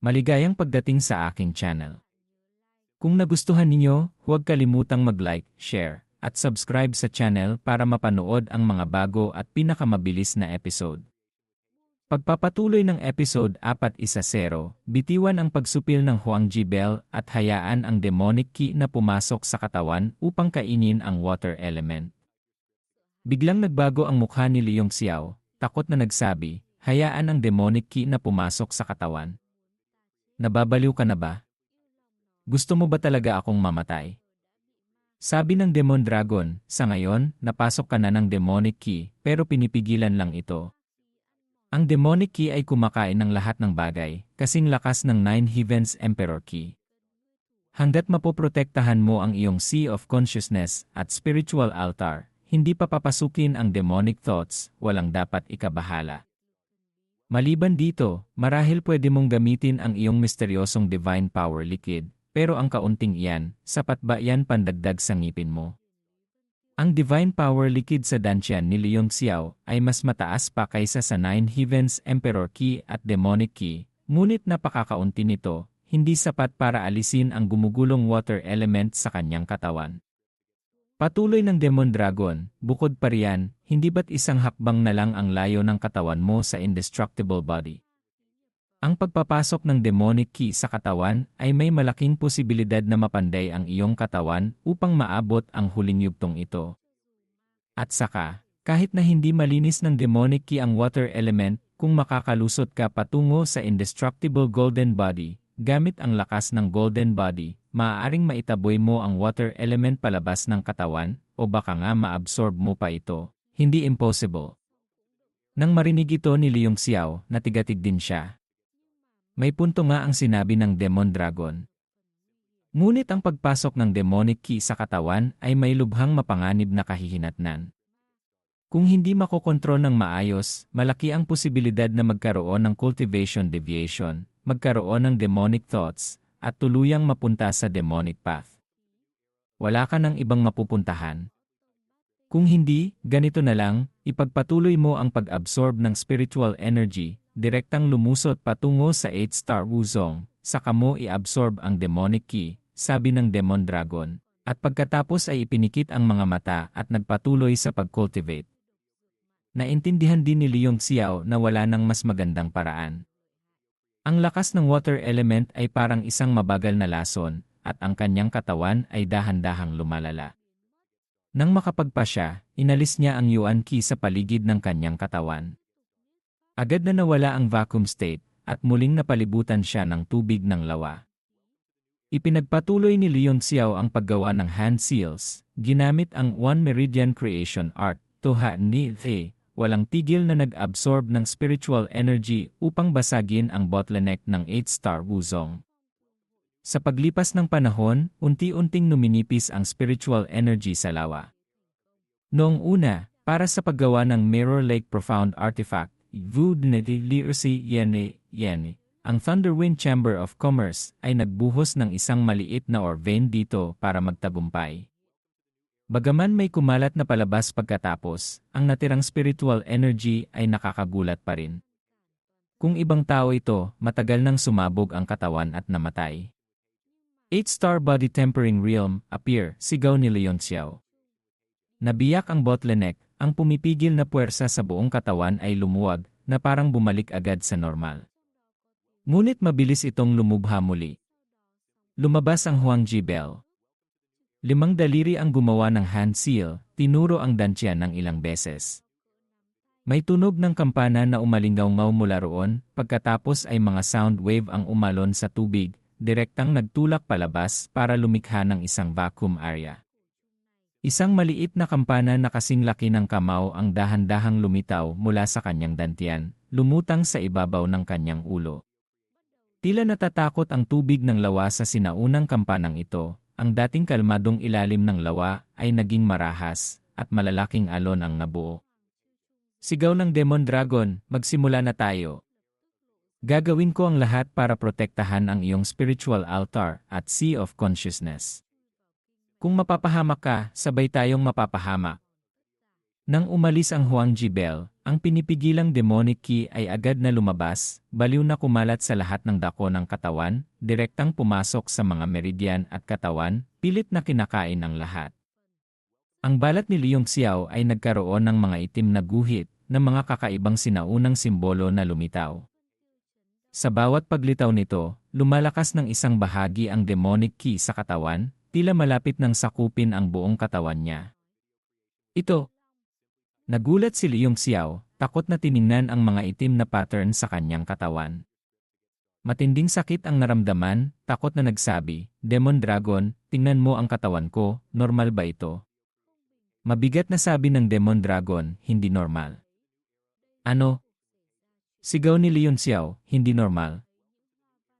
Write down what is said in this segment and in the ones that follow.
Maligayang pagdating sa aking channel. Kung nagustuhan ninyo, huwag kalimutang mag-like, share, at subscribe sa channel para mapanood ang mga bago at pinakamabilis na episode. Pagpapatuloy ng episode 410, bitiwan ang pagsupil ng Huang Jibel at hayaan ang demonic ki na pumasok sa katawan upang kainin ang water element. Biglang nagbago ang mukha ni Leong Xiao, takot na nagsabi, hayaan ang demonic ki na pumasok sa katawan. Nababaliw ka na ba? Gusto mo ba talaga akong mamatay? Sabi ng Demon Dragon, sa ngayon, napasok ka na ng demonic ki, pero pinipigilan lang ito. Ang demonic ki ay kumakain ng lahat ng bagay, kasing lakas ng Nine Heavens Emperor Ki. Hanggat mapoprotektahan mo ang iyong Sea of Consciousness at Spiritual Altar, hindi pa papasukin ang demonic thoughts, walang dapat ikabahala. Maliban dito, marahil pwede mong gamitin ang iyong misteryosong Divine Power Liquid, pero ang kaunting iyan, sapat ba yan pandagdag sa ngipin mo? Ang Divine Power Liquid sa Dantian ni Leong Xiao ay mas mataas pa kaysa sa Nine Heavens Emperor Ki at Demonic Ki, ngunit napakakaunti nito, hindi sapat para alisin ang gumugulong water element sa kanyang katawan. Patuloy ng Demon Dragon, bukod pa riyan, hindi ba't isang hakbang na lang ang layo ng katawan mo sa indestructible body? Ang pagpapasok ng demonic ki sa katawan ay may malaking posibilidad na mapanday ang iyong katawan upang maabot ang huling yugtong ito. At saka, kahit na hindi malinis ng demonic ki ang water element, kung makakalusot ka patungo sa indestructible golden body, gamit ang lakas ng golden body, maaaring maitaboy mo ang water element palabas ng katawan, o baka nga maabsorb mo pa ito. Hindi impossible. Nang marinig ito ni Leong Xiao, natigatig din siya. May punto nga ang sinabi ng Demon Dragon. Ngunit ang pagpasok ng demonic ki sa katawan ay may lubhang mapanganib na kahihinatnan. Kung hindi makokontrol ng maayos, malaki ang posibilidad na magkaroon ng cultivation deviation, magkaroon ng demonic thoughts, at tuluyang mapunta sa demonic path. Wala ka ng ibang mapupuntahan. Kung hindi, ganito na lang, ipagpatuloy mo ang pag-absorb ng spiritual energy, direktang lumusot patungo sa 8-star Wuzong, saka mo i-absorb ang demonic ki, sabi ng Demon Dragon, at pagkatapos ay ipinikit ang mga mata at nagpatuloy sa pag-cultivate. Naintindihan din ni Leong Xiao na wala nang mas magandang paraan. Ang lakas ng water element ay parang isang mabagal na lason, at ang kanyang katawan ay dahan-dahang lumalala. Nang makapagpa siya, inalis niya ang Yuan Ki sa paligid ng kanyang katawan. Agad na nawala ang vacuum state, at muling napalibutan siya ng tubig ng lawa. Ipinagpatuloy ni Leong Xiao ang paggawa ng hand seals, ginamit ang One Meridian Creation Art, Tuha Ni The, walang tigil na nag-absorb ng spiritual energy upang basagin ang bottleneck ng 8-star Wuzong. Sa paglipas ng panahon, unti-unting numinipis ang spiritual energy sa lawa. Noong una, para sa paggawa ng Mirror Lake Profound Artifact, ang Thunderwind Chamber of Commerce ay nagbuhos ng isang maliit na ore vein dito para magtagumpay. Bagaman may kumalat na palabas pagkatapos, ang natirang spiritual energy ay nakakagulat pa rin. Kung ibang tao ito, matagal nang sumabog ang katawan at namatay. 8-star body tempering realm, appear, sigaw ni Leong Xiao. Nabiyak ang bottleneck, ang pumipigil na puwersa sa buong katawan ay lumuwag, na parang bumalik agad sa normal. Ngunit mabilis itong lumubha muli. Lumabas ang Huang Jibel. 5 daliri ang gumawa ng hand seal, tinuro ang Dantian ng ilang beses. May tunog ng kampana na umalingaw-ngaw mula roon, pagkatapos ay mga sound wave ang umalon sa tubig, direktang nagtulak palabas para lumikha ng isang vacuum area. Isang maliit na kampana na kasing laki ng kamao ang dahan-dahang lumitaw mula sa kanyang dantian, lumutang sa ibabaw ng kanyang ulo. Tila natatakot ang tubig ng lawa sa sinaunang kampanang ito. Ang dating kalmadong ilalim ng lawa ay naging marahas, at malalaking alon ang nabuo. Sigaw ng Demon Dragon, magsimula na tayo. Gagawin ko ang lahat para protektahan ang iyong spiritual altar at Sea of Consciousness. Kung mapapahamak ka, sabay tayong mapapahamak. Nang umalis ang Huang Jibel, ang pinipigilang demonic key ay agad na lumabas, baliw na kumalat sa lahat ng dako ng katawan, direktang pumasok sa mga meridian at katawan, pilit na kinakain ang lahat. Ang balat ni Liong Xiao ay nagkaroon ng mga itim na guhit, na mga kakaibang sinaunang simbolo na lumitaw. Sa bawat paglitaw nito, lumalakas ng isang bahagi ang demonic key sa katawan, tila malapit nang sakupin ang buong katawan niya. Ito. Nagulat si Liong Xiao, takot na tiningnan ang mga itim na pattern sa kanyang katawan. Matinding sakit ang naramdaman, takot na nagsabi, Demon Dragon, tingnan mo ang katawan ko, normal ba ito? Mabigat na sabi ng Demon Dragon, hindi normal. Ano? Sigaw ni Liong Xiao, hindi normal.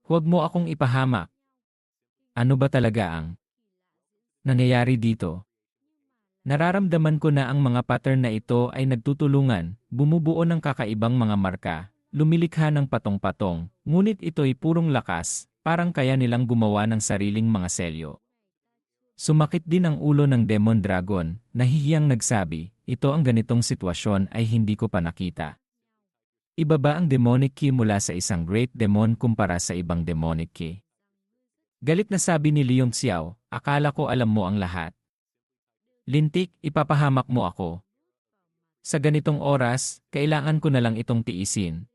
Huwag mo akong ipahamak. Ano ba talaga ang nangyayari dito? Nararamdaman ko na ang mga pattern na ito ay nagtutulungan, bumubuo ng kakaibang mga marka, lumilikha ng patong-patong, ngunit ito'y purong lakas, parang kaya nilang gumawa ng sariling mga selyo. Sumakit din ang ulo ng Demon Dragon, nahihiyang nagsabi, ito ang ganitong sitwasyon ay hindi ko pa nakita. Ibaba ang demonic key mula sa isang great demon kumpara sa ibang demonic key. Galit na sabi ni Liong Xiao, akala ko alam mo ang lahat. Lintik, ipapahamak mo ako. Sa ganitong oras, kailangan ko na lang itong tiisin.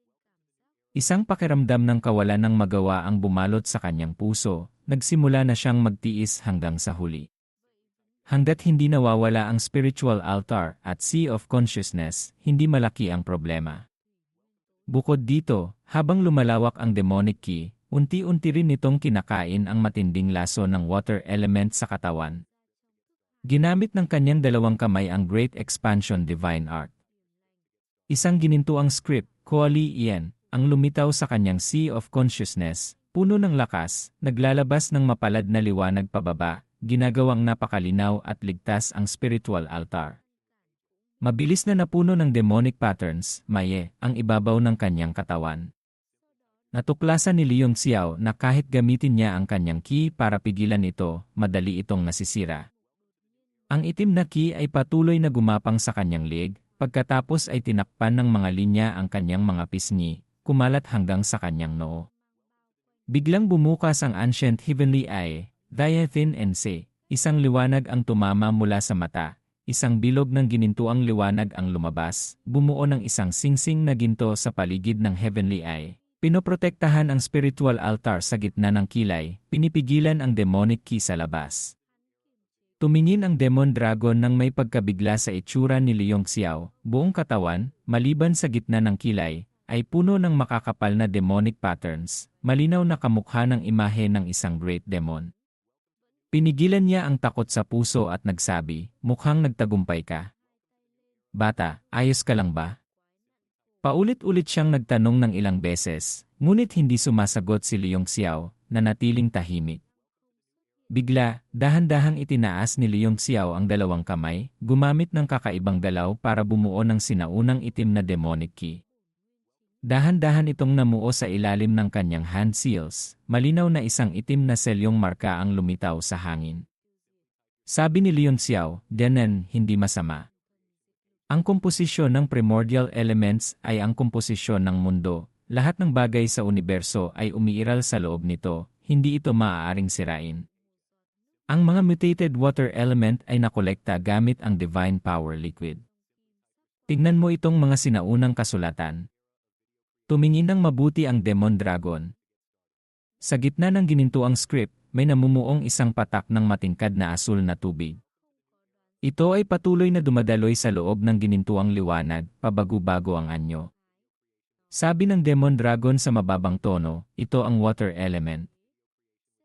Isang pakiramdam ng kawalan ng magawa ang bumalot sa kanyang puso, nagsimula na siyang magtiis hanggang sa huli. Hanggat hindi nawawala ang spiritual altar at sea of consciousness, hindi malaki ang problema. Bukod dito, habang lumalawak ang demonic key, unti-unti rin nitong kinakain ang matinding laso ng water element sa katawan. Ginamit ng kanyang dalawang kamay ang Great Expansion Divine Art. Isang ginintuang script, Kuali Ien, ang lumitaw sa kanyang Sea of Consciousness, puno ng lakas, naglalabas ng mapalad na liwanag pababa, ginagawang napakalinaw at ligtas ang spiritual altar. Mabilis na napuno ng demonic patterns, maye, ang ibabaw ng kanyang katawan. Natuklasan ni Liong Xiao na kahit gamitin niya ang kanyang key para pigilan ito, madali itong nasisira. Ang itim na key ay patuloy na gumapang sa kanyang leeg, pagkatapos ay tinakpan ng mga linya ang kanyang mga pisngi, kumalat hanggang sa kanyang noo. Biglang bumukas ang ancient heavenly eye, Diathin Ense, isang liwanag ang tumama mula sa mata, isang bilog ng ginintuang liwanag ang lumabas, bumuo ng isang singsing na ginto sa paligid ng heavenly eye. Pinoprotektahan ang spiritual altar sa gitna ng kilay, pinipigilan ang demonic key sa labas. Tumingin ang Demon Dragon nang may pagkabigla sa itsura ni Liong Xiao, buong katawan, maliban sa gitna ng kilay, ay puno ng makakapal na demonic patterns, malinaw na kamukha ng imahe ng isang great demon. Pinigilan niya ang takot sa puso at nagsabi, mukhang nagtagumpay ka. Bata, ayos ka lang ba? Paulit-ulit siyang nagtanong ng ilang beses, ngunit hindi sumasagot si Liong Xiao, na natiling tahimik. Bigla, dahan-dahang itinaas ni Liong Xiao ang dalawang kamay, gumamit ng kakaibang galaw para bumuo ng sinaunang itim na demonic key. Dahan-dahan itong namuo sa ilalim ng kanyang hand seals, malinaw na isang itim na selyong marka ang lumitaw sa hangin. Sabi ni Liong Xiao, "Denen, hindi masama. Ang komposisyon ng primordial elements ay ang komposisyon ng mundo. Lahat ng bagay sa universo ay umiiral sa loob nito, hindi ito maaaring sirain. Ang mga mutated water element ay nakolekta gamit ang divine power liquid. Tignan mo itong mga sinaunang kasulatan." Tumingin ng mabuti ang Demon Dragon. Sa gitna ng ginintuang script, may namumuong isang patak ng matingkad na asul na tubig. Ito ay patuloy na dumadaloy sa loob ng ginintuang liwanag, pabago-bago ang anyo. Sabi ng Demon Dragon sa mababang tono, ito ang water element.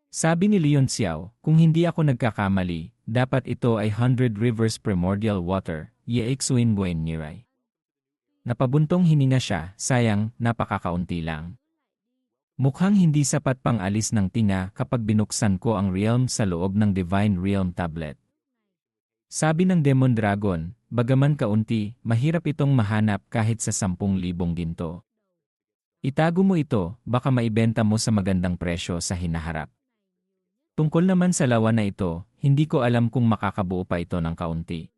Sabi ni Liong Xiao, kung hindi ako nagkakamali, dapat ito ay 100 rivers primordial water, Yeexuin Buen Nirai. Napabuntong hininga siya, sayang, napakakaunti lang. Mukhang hindi sapat pang alis ng tinga kapag binuksan ko ang realm sa loob ng Divine Realm Tablet. Sabi ng Demon Dragon, bagaman kaunti, mahirap itong mahanap kahit sa 10,000 ginto. Itago mo ito, baka maibenta mo sa magandang presyo sa hinaharap. Tungkol naman sa lawa na ito, hindi ko alam kung makakabuo pa ito ng kaunti.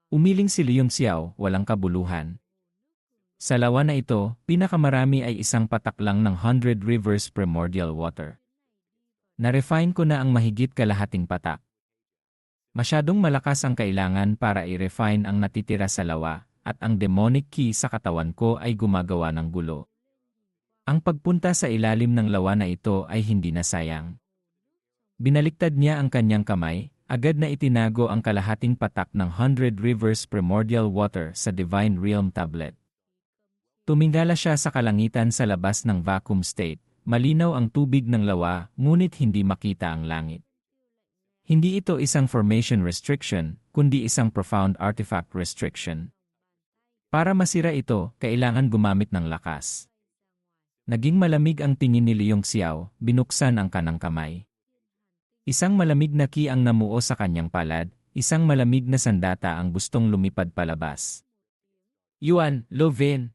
Umiling si Leong Xiao, walang kabuluhan. Sa lawa na ito, pinakamarami ay isang patak lang ng 100 rivers primordial water. Na-refine ko na ang mahigit kalahating patak. Masyadong malakas ang kailangan para i-refine ang natitira sa lawa, at ang demonic key sa katawan ko ay gumagawa ng gulo. Ang pagpunta sa ilalim ng lawa na ito ay hindi na sayang. Binaliktad niya ang kanyang kamay, agad na itinago ang kalahating patak ng 100 rivers primordial water sa Divine Realm tablet. Tumingala siya sa kalangitan sa labas ng vacuum state, malinaw ang tubig ng lawa ngunit hindi makita ang langit. Hindi ito isang formation restriction, kundi isang profound artifact restriction. Para masira ito, kailangan gumamit ng lakas. Naging malamig ang tingin ni Leong Xiao, binuksan ang kanang kamay. Isang malamig na ki ang namuo sa kanyang palad, isang malamig na sandata ang gustong lumipad palabas. Yuan, Lovin.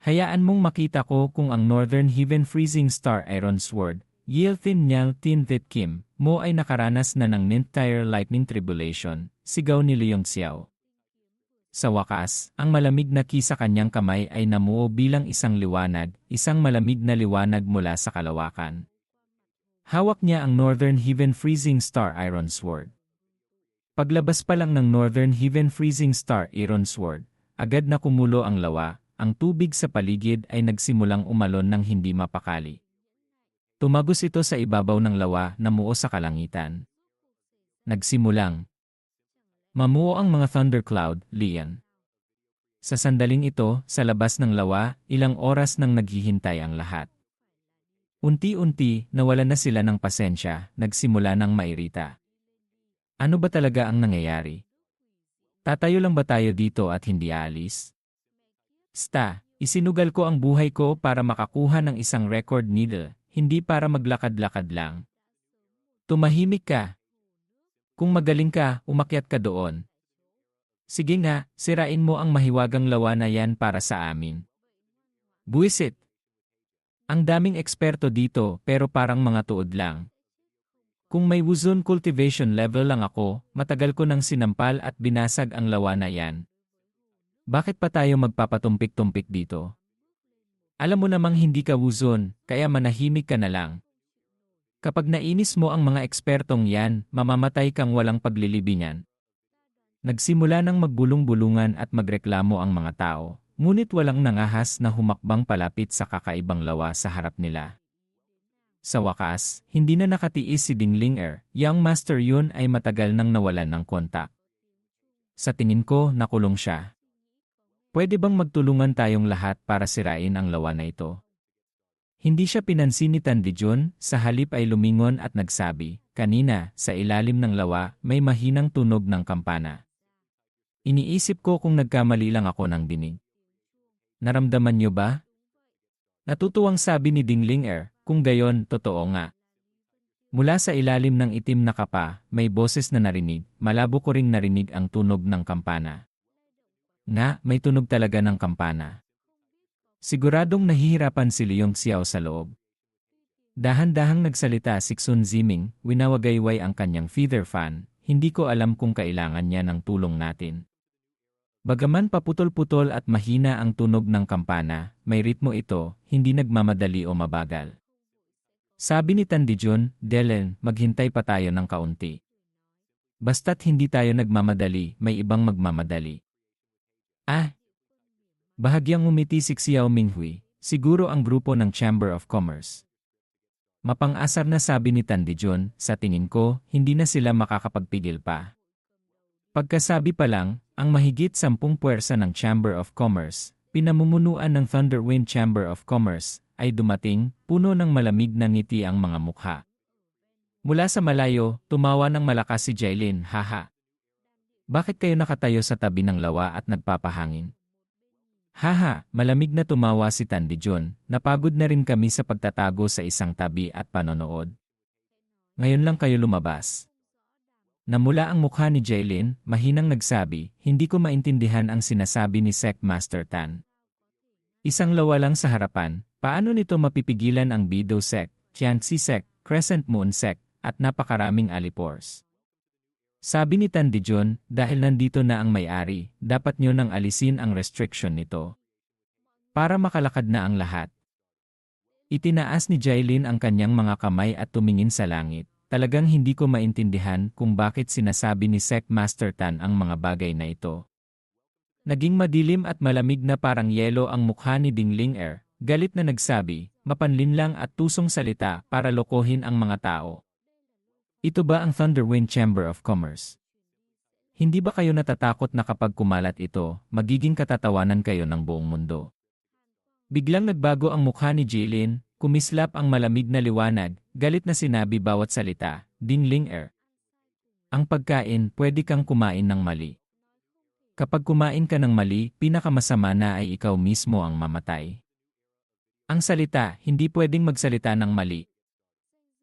Hayaan mong makita ko kung ang Northern Heaven Freezing Star Iron Sword, Yil Thin Nyal Tin Thit Kim, mo ay nakaranas na ng entire lightning tribulation, sigaw ni Leong Xiao. Sa wakas, ang malamig na ki sa kanyang kamay ay namuo bilang isang liwanag, isang malamig na liwanag mula sa kalawakan. Hawak niya ang Northern Heaven Freezing Star Iron Sword. Paglabas pa lang ng Northern Heaven Freezing Star Iron Sword, agad na kumulo ang lawa, ang tubig sa paligid ay nagsimulang umalon ng hindi mapakali. Tumagos ito sa ibabaw ng lawa na muo sa kalangitan. Nagsimulang mamuo ang mga thundercloud, Lian. Sa sandaling ito, sa labas ng lawa, ilang oras nang naghihintay ang lahat. Unti-unti, nawalan na sila ng pasensya, nagsimula ng mairita. Ano ba talaga ang nangyayari? Tatayo lang ba tayo dito at hindi aalis? Isinugal ko ang buhay ko para makakuha ng isang record needle, hindi para maglakad-lakad lang. Tumahimik ka. Kung magaling ka, umakyat ka doon. Sige nga, sirain mo ang mahiwagang lawa na yan para sa amin. Buwisit. Ang daming eksperto dito pero parang mga tuod lang. Kung may wuzon cultivation level lang ako, matagal ko nang sinampal at binasag ang lawa na yan. Bakit pa tayo magpapatumpik-tumpik dito? Alam mo namang hindi ka wuzon, kaya manahimik ka na lang. Kapag nainis mo ang mga ekspertong yan, mamamatay kang walang paglilibingan. Nagsimula ng magbulong-bulungan at magreklamo ang mga tao, ngunit walang nangahas na humakbang palapit sa kakaibang lawa sa harap nila. Sa wakas, hindi na nakatiis si Ding Ling Yang Master Yun ay matagal nang nawalan ng kontak. Sa tingin ko, nakulong siya. Pwede bang magtulungan tayong lahat para sirain ang lawa na ito? Hindi siya pinansin ni Tan Dijun, sa halip ay lumingon at nagsabi, kanina, sa ilalim ng lawa, may mahinang tunog ng kampana. Iniisip ko kung nagkamali lang ako ng dinig. Naramdaman niyo ba? Natutuwang sabi ni Ding Ling kung gayon, totoo nga. Mula sa ilalim ng itim na kapa, may boses na narinig, malabo ko ring narinig ang tunog ng kampana. May tunog talaga ng kampana. Siguradong nahihirapan si Leong Xiao sa loob. Dahan-dahang nagsalita si Xun Ziming, winawagayway ang kanyang feather fan, hindi ko alam kung kailangan niya ng tulong natin. Bagaman paputol-putol at mahina ang tunog ng kampana, may ritmo ito, hindi nagmamadali o mabagal. Sabi ni Tan Dijun, Delen, maghintay pa tayo ng kaunti. Basta't hindi tayo nagmamadali, may ibang magmamadali. Bahagyang ngumiti si Xiao Minghui, siguro ang grupo ng Chamber of Commerce. Mapang-asar na sabi ni Tan Dijun, sa tingin ko, hindi na sila makakapagpigil pa. Pagkasabi pa lang, ang mahigit 10 puwersa ng Chamber of Commerce, pinamumunuan ng Thunderwind Chamber of Commerce, ay dumating, puno ng malamig na ngiti ang mga mukha. Mula sa malayo, tumawa ng malakas si Jailin, haha. Bakit kayo nakatayo sa tabi ng lawa at nagpapahangin? Haha, malamig na tumawa si Tan Dijun, napagod na rin kami sa pagtatago sa isang tabi at panonood. Ngayon lang kayo lumabas. Namula ang mukha ni Jailin, mahinang nagsabi, hindi ko maintindihan ang sinasabi ni Sec Master Tan. Isang lawa lang sa harapan, paano nito mapipigilan ang Bido Sec, Tianzi Sec, Crescent Moon Sec, at napakaraming alipors? Sabi ni Tan Dijon, dahil nandito na ang may-ari, dapat nyo nang alisin ang restriction nito. Para makalakad na ang lahat. Itinaas ni Jailin ang kanyang mga kamay at tumingin sa langit. Talagang hindi ko maintindihan kung bakit sinasabi ni Sec Master Tan ang mga bagay na ito. Naging madilim at malamig na parang yelo ang mukha ni Ding Ling-er, galit na nagsabi, mapanlinlang at tusong salita para lokohin ang mga tao. Ito ba ang Thunderwind Chamber of Commerce? Hindi ba kayo natatakot na kapag kumalat ito, magiging katatawanan kayo ng buong mundo? Biglang nagbago ang mukha ni Jailin, kumislap ang malamig na liwanag, galit na sinabi bawat salita, Ding Ling-er. Ang pagkain, pwede kang kumain ng mali. Kapag kumain ka ng mali, pinakamasama na ay ikaw mismo ang mamatay. Ang salita, hindi pwedeng magsalita ng mali.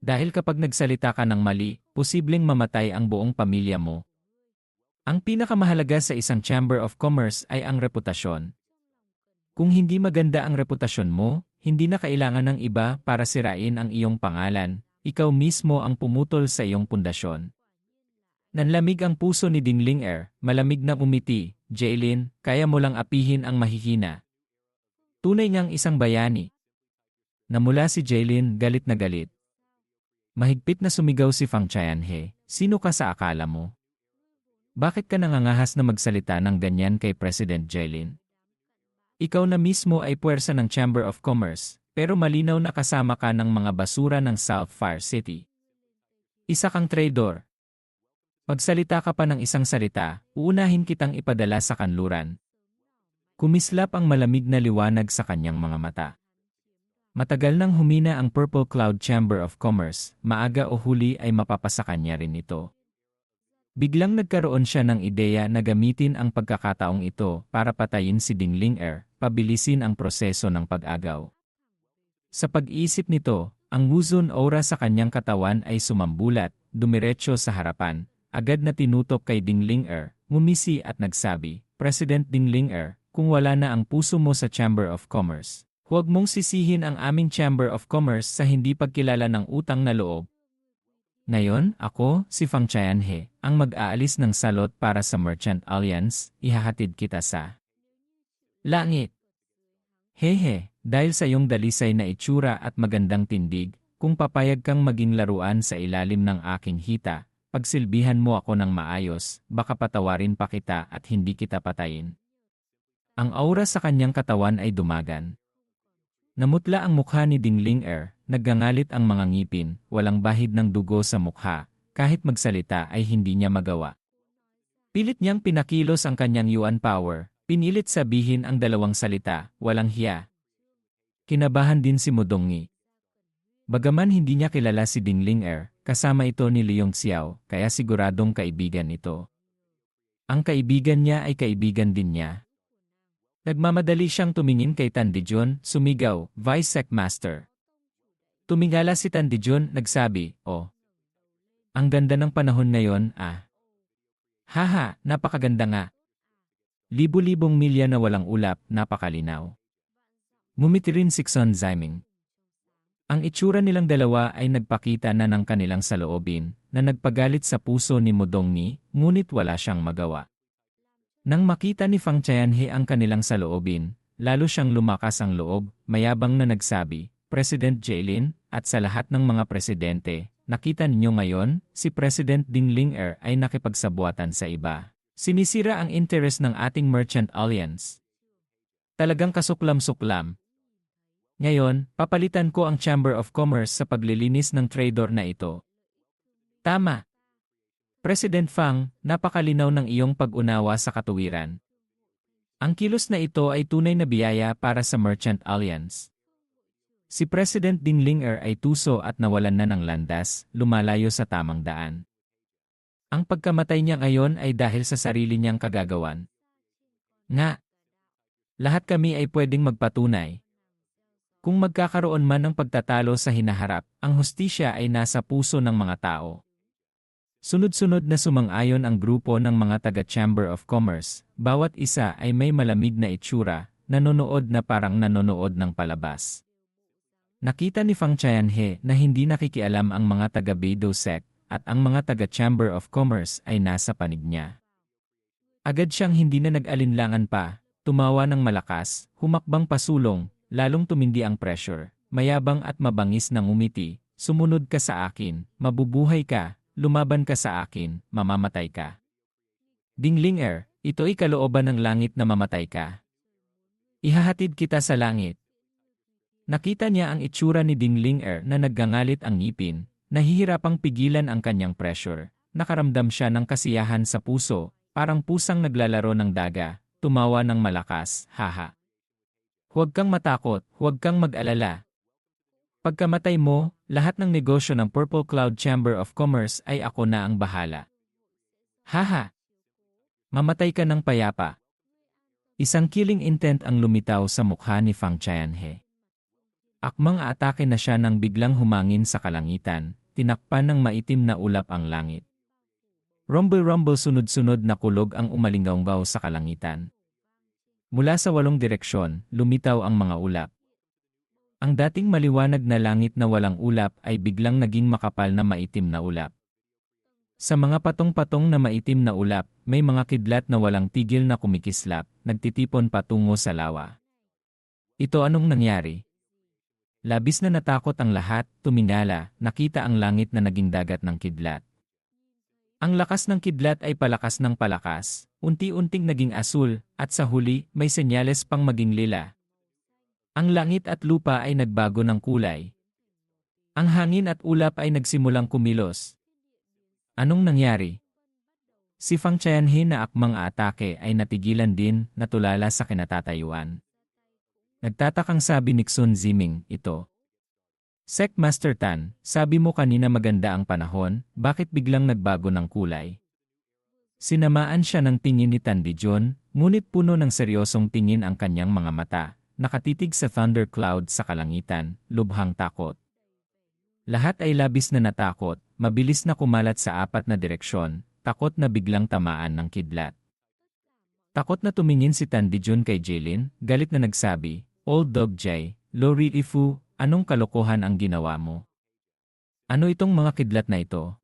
Dahil kapag nagsalita ka ng mali, posibleng mamatay ang buong pamilya mo. Ang pinakamahalaga sa isang Chamber of Commerce ay ang reputasyon. Kung hindi maganda ang reputasyon mo, hindi na kailangan ng iba para sirain ang iyong pangalan, ikaw mismo ang pumutol sa iyong pundasyon. Nanlamig ang puso ni Ding Ling-er, malamig na umiti, Jailin, kaya mo lang apihin ang mahihina. Tunay niyang isang bayani. Namula si Jailin, galit na galit. Mahigpit na sumigaw si Fang Qianhe, sino ka sa akala mo? Bakit ka nangangahas na magsalita ng ganyan kay President Jailin? Ikaw na mismo ay puwersa ng Chamber of Commerce, pero malinaw na kasama ka ng mga basura ng South Fire City. Isa kang traidor. Magsalita ka pa ng isang salita, uunahin kitang ipadala sa kanluran. Kumislap ang malamig na liwanag sa kanyang mga mata. Matagal nang humina ang Purple Cloud Chamber of Commerce, maaga o huli ay mapapasa kanya rin ito. Biglang nagkaroon siya ng ideya na gamitin ang pagkakataong ito para patayin si Ding Ling-er, pabilisin ang proseso ng pag-agaw. Sa pag-iisip nito, ang Wuzun aura sa kanyang katawan ay sumambulat, dumiretso sa harapan, agad na tinutok kay Ding Ling-er, ngumisi at nagsabi, President Ding Ling-er, kung wala na ang puso mo sa Chamber of Commerce, huwag mong sisihin ang aming Chamber of Commerce sa hindi pagkilala ng utang na loob. Ngayon, ako, si Fang Qianhe, ang mag-aalis ng salot para sa Merchant Alliance, ihahatid kita sa langit. Hehe, dahil sa iyong dalisay na itsura at magandang tindig, kung papayag kang maging laruan sa ilalim ng aking hita, pagsilbihan mo ako ng maayos, baka patawarin pa kita at hindi kita patayin. Ang aura sa kanyang katawan ay dumagan. Namutla ang mukha ni Ding Ling-er, naggangalit ang mga ngipin, walang bahid ng dugo sa mukha, kahit magsalita ay hindi niya magawa. Pilit niyang pinakilos ang kanyang yuan power, pinilit sabihin ang dalawang salita, walang hiya. Kinabahan din si Mudongni. Bagaman hindi niya kilala si Ding Ling-er, kasama ito ni Leong Xiao, kaya siguradong kaibigan ito. Ang kaibigan niya ay kaibigan din niya. Nagmamadali siyang tumingin kay Tan Dijon, sumigaw, Vice Sec Master. Tumingala si Tan Dijon, nagsabi, oh. Ang ganda ng panahon ngayon, ah. Haha, napakaganda nga. Libo-libong milya na walang ulap, napakalinaw. Ngumiti rin si Xun Ziming. Ang itsura nilang dalawa ay nagpakita na ng kanilang saloobin, na nagpagalit sa puso ni Mudongni, ngunit wala siyang magawa. Nang makita ni Fang Qianhe ang kanilang saloobin, lalo siyang lumakas ang loob, mayabang na nagsabi, President Jailin, at sa lahat ng mga presidente, nakita ninyo ngayon, si President Ding Ling-er ay nakipagsabuatan sa iba. Sinisira ang interes ng ating Merchant Alliance. Talagang kasuklam-suklam. Ngayon, papalitan ko ang Chamber of Commerce sa paglilinis ng traidor na ito. Tama. President Fang, napakalinaw ng iyong pag-unawa sa katuwiran. Ang kilos na ito ay tunay na biyaya para sa Merchant Alliance. Si President Ding Ling-er ay tuso at nawalan na ng landas, lumalayo sa tamang daan. Ang pagkamatay niya ngayon ay dahil sa sarili niyang kagagawan. Nga, lahat kami ay pwedeng magpatunay. Kung magkakaroon man ng pagtatalo sa hinaharap, ang hustisya ay nasa puso ng mga tao. Sunod-sunod na sumang-ayon ang grupo ng mga taga-Chamber of Commerce, bawat isa ay may malamig na itsura, nanonood na parang nanonood ng palabas. Nakita ni Fang Qianhe na hindi nakikialam ang mga taga-Beidou Sect, at ang mga taga-Chamber of Commerce ay nasa panig niya. Agad siyang hindi na nag-alinlangan pa, tumawa ng malakas, humakbang pasulong, lalong tumindi ang pressure, mayabang at mabangis na ngumiti, sumunod ka sa akin, mabubuhay ka, lumaban ka sa akin, mamamatay ka. Dinglinger, ito'y kalooban ng langit na mamatay ka. Ihahatid kita sa langit. Nakita niya ang itsura ni Dinglinger na naggangalit ang ngipin, nahihirapang pigilan ang kanyang pressure, nakaramdam siya ng kasiyahan sa puso, parang pusang naglalaro ng daga, tumawa ng malakas, haha. Huwag kang matakot, huwag kang mag-alala. Pagkamatay mo, lahat ng negosyo ng Purple Cloud Chamber of Commerce ay ako na ang bahala. Haha! Mamatay ka ng payapa. Isang killing intent ang lumitaw sa mukha ni Fang Qianhe. Akmang aatake na siya nang biglang humangin sa kalangitan, tinakpan ng maitim na ulap ang langit. Rumble-rumble sunod-sunod na kulog ang umalinggaw sa kalangitan. Mula sa 8 direksyon, lumitaw ang mga ulap. Ang dating maliwanag na langit na walang ulap ay biglang naging makapal na maitim na ulap. Sa mga patong-patong na maitim na ulap, may mga kidlat na walang tigil na kumikislap, nagtitipon patungo sa lawa. Ito anong nangyari? Labis na natakot ang lahat, tumingala, nakita ang langit na naging dagat ng kidlat. Ang lakas ng kidlat ay palakas ng palakas, unti-unting naging asul, at sa huli, may senyales pang maging lila. Ang langit at lupa ay nagbago ng kulay. Ang hangin at ulap ay nagsimulang kumilos. Anong nangyari? Si Fang Qianhe na akmang aatake ay natigilan din, natulala sa kinatatayuan. Nagtatakang sabi ni Xun Ziming, ito. Sec Master Tan, sabi mo kanina maganda ang panahon, bakit biglang nagbago ng kulay? Sinamaan siya ng tingin ni Tan Dijon, ngunit puno ng seryosong tingin ang kanyang mga mata, nakatitig sa thundercloud sa kalangitan, lubhang takot. Lahat ay labis na natakot, mabilis na kumalat sa 4 na direksyon, takot na biglang tamaan ng kidlat. Takot na tumingin si Tan Dijun kay Jaylin, galit na nagsabi, Old Dog Jay, Lori Ifu, anong kalokohan ang ginawa mo? Ano itong mga kidlat na ito?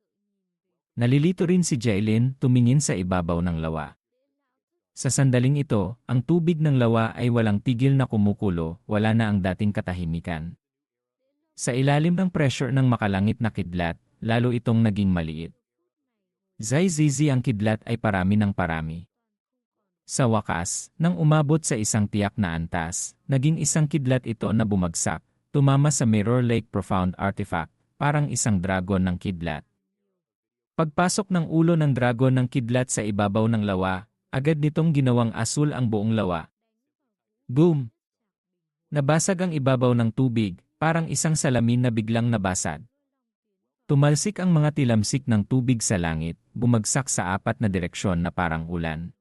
Nalilito rin si Jaylin, tumingin sa ibabaw ng lawa. Sa sandaling ito, ang tubig ng lawa ay walang tigil na kumukulo, wala na ang dating katahimikan. Sa ilalim ng pressure ng makalangit na kidlat, lalo itong naging maliit. Zai Zizi ang kidlat ay parami ng parami. Sa wakas, nang umabot sa isang tiyak na antas, naging isang kidlat ito na bumagsak, tumama sa Mirror Lake Profound Artifact, parang isang dragon ng kidlat. Pagpasok ng ulo ng dragon ng kidlat sa ibabaw ng lawa, agad nitong ginawang asul ang buong lawa. Boom! Nabasag ang ibabaw ng tubig, parang isang salamin na biglang nabasag. Tumalsik ang mga tilamsik ng tubig sa langit, bumagsak sa 4 na direksyon na parang ulan.